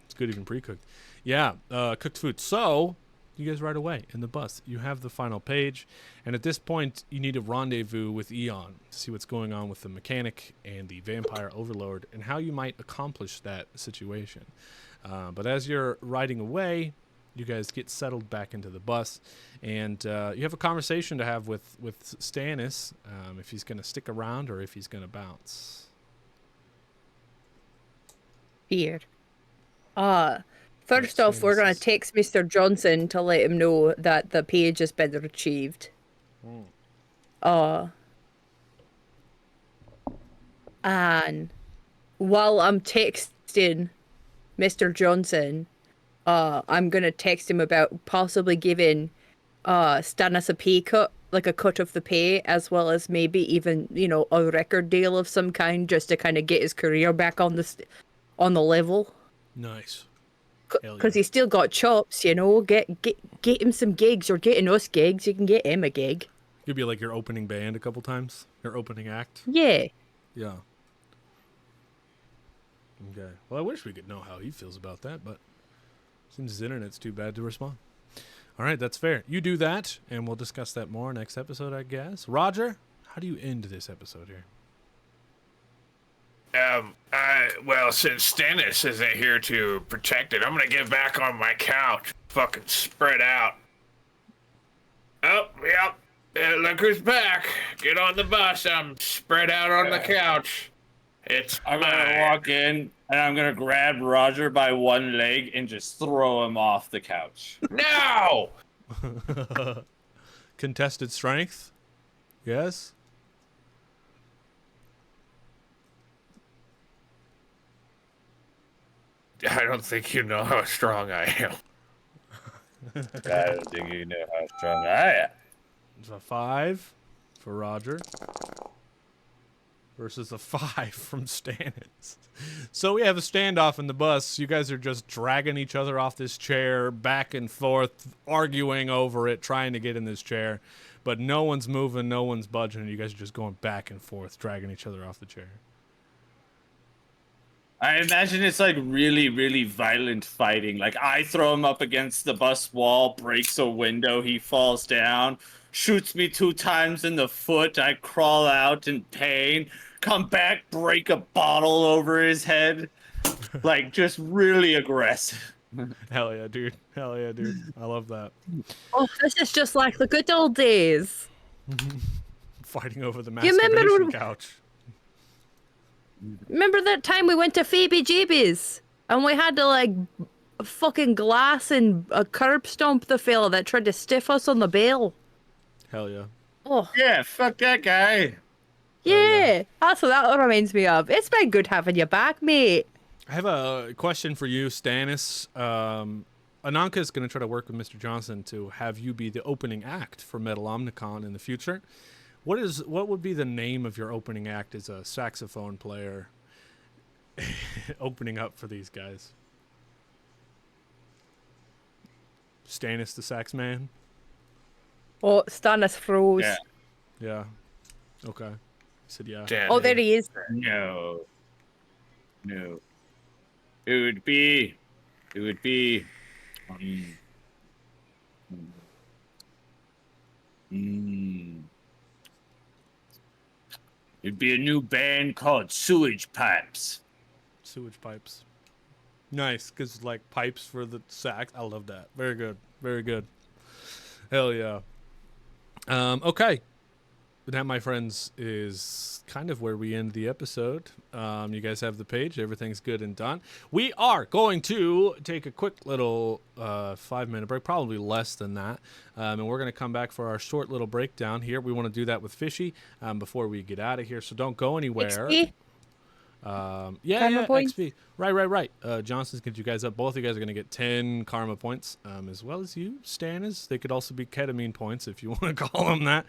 It's good even pre-cooked. Yeah, cooked food. So, you guys ride away in the bus. You have the final page, and at this point, you need a rendezvous with Eon to see what's going on with the mechanic and the vampire overlord and how you might accomplish that situation. But as you're riding away, you guys get settled back into the bus, and you have a conversation to have with Stannis, if he's going to stick around or if he's going to bounce. Here. First off, we're going to text Mr. Johnson to let him know that the page has been retrieved. And while I'm texting Mr. Johnson, I'm going to text him about possibly giving Stannis a pay cut, like a cut of the pay, as well as maybe even, a record deal of some kind, just to kind of get his career back on the level. Nice. Because he's still got chops, Get him some gigs, or getting us gigs. You can get him a gig. You'll be like your opening band a couple times, your opening act. Yeah. Yeah. Okay. Well, I wish we could know how he feels about that, but seems his internet's too bad to respond. All right, that's fair. You do that, and we'll discuss that more next episode, I guess. Roger, how do you end this episode here? Well, since Stannis isn't here to protect it, I'm gonna get back on my couch, fucking spread out. Oh, yep. Look who's back. Get on the bus. I'm spread out on the couch. I'm gonna walk in, and I'm gonna grab Roger by one leg and just throw him off the couch. No! Contested strength? Yes? I don't think you know how strong I am. I don't think you know how strong I am. It's a 5 for Roger versus a 5 from Stannis. So we have a standoff in the bus. You guys are just dragging each other off this chair, back and forth, arguing over it, trying to get in this chair. But no one's moving, no one's budging. You guys are just going back and forth, dragging each other off the chair. I imagine it's like really, really violent fighting. Like I throw him up against the bus wall, breaks a window, he falls down, shoots me 2 times in the foot. I crawl out in pain, come back, break a bottle over his head. Like just really aggressive. Hell yeah, dude. Hell yeah, dude. I love that. Oh, this is just like the good old days. Fighting over the You remember masturbation couch. Remember that time we went to Phoebe Jeebies and we had to like fucking glass and a curb stomp the fella that tried to stiff us on the bail? Hell yeah. Oh, Yeah, fuck that guy. yeah. That's what that reminds me of. It's been good having you back, mate. I have a question for you, Stannis. Ananka is going to try to work with Mr. Johnson to have you be the opening act for Metal Omnicon in the future. What would be the name of your opening act as a saxophone player opening up for these guys? Stannis the sax man? Oh, Stannis froze. Yeah. Yeah. Okay. He said yeah. Damn. Oh, there he is. No. No. It would be. It'd be a new band called Sewage Pipes. Sewage pipes. Nice, because like pipes for the sax. I love that. Very good. Very good. Hell yeah. Okay. That, my friends, is kind of where we end the episode. You guys have the page. Everything's good and done. We are going to take a quick little 5-minute break, probably less than that. And we're going to come back for our short little breakdown here. We want to do that with Fishy before we get out of here. So don't go anywhere. XP? Karma points? XP. Right. Johnson's get you guys up. Both of you guys are going to get 10 karma points, as well as you, Stannis. They could also be ketamine points if you want to call them that.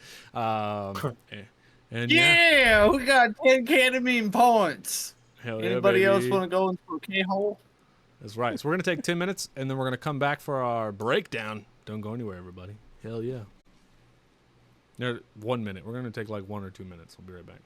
And Yeah, we got 10 ketamine points. hell yeah, Anybody else baby. want to go into a K-hole? That's right. So we're going to take 10 minutes, and then we're going to come back for our breakdown. Don't go anywhere, everybody. Hell yeah. 1 minute. We're going to take like 1 or 2 minutes. We'll be right back.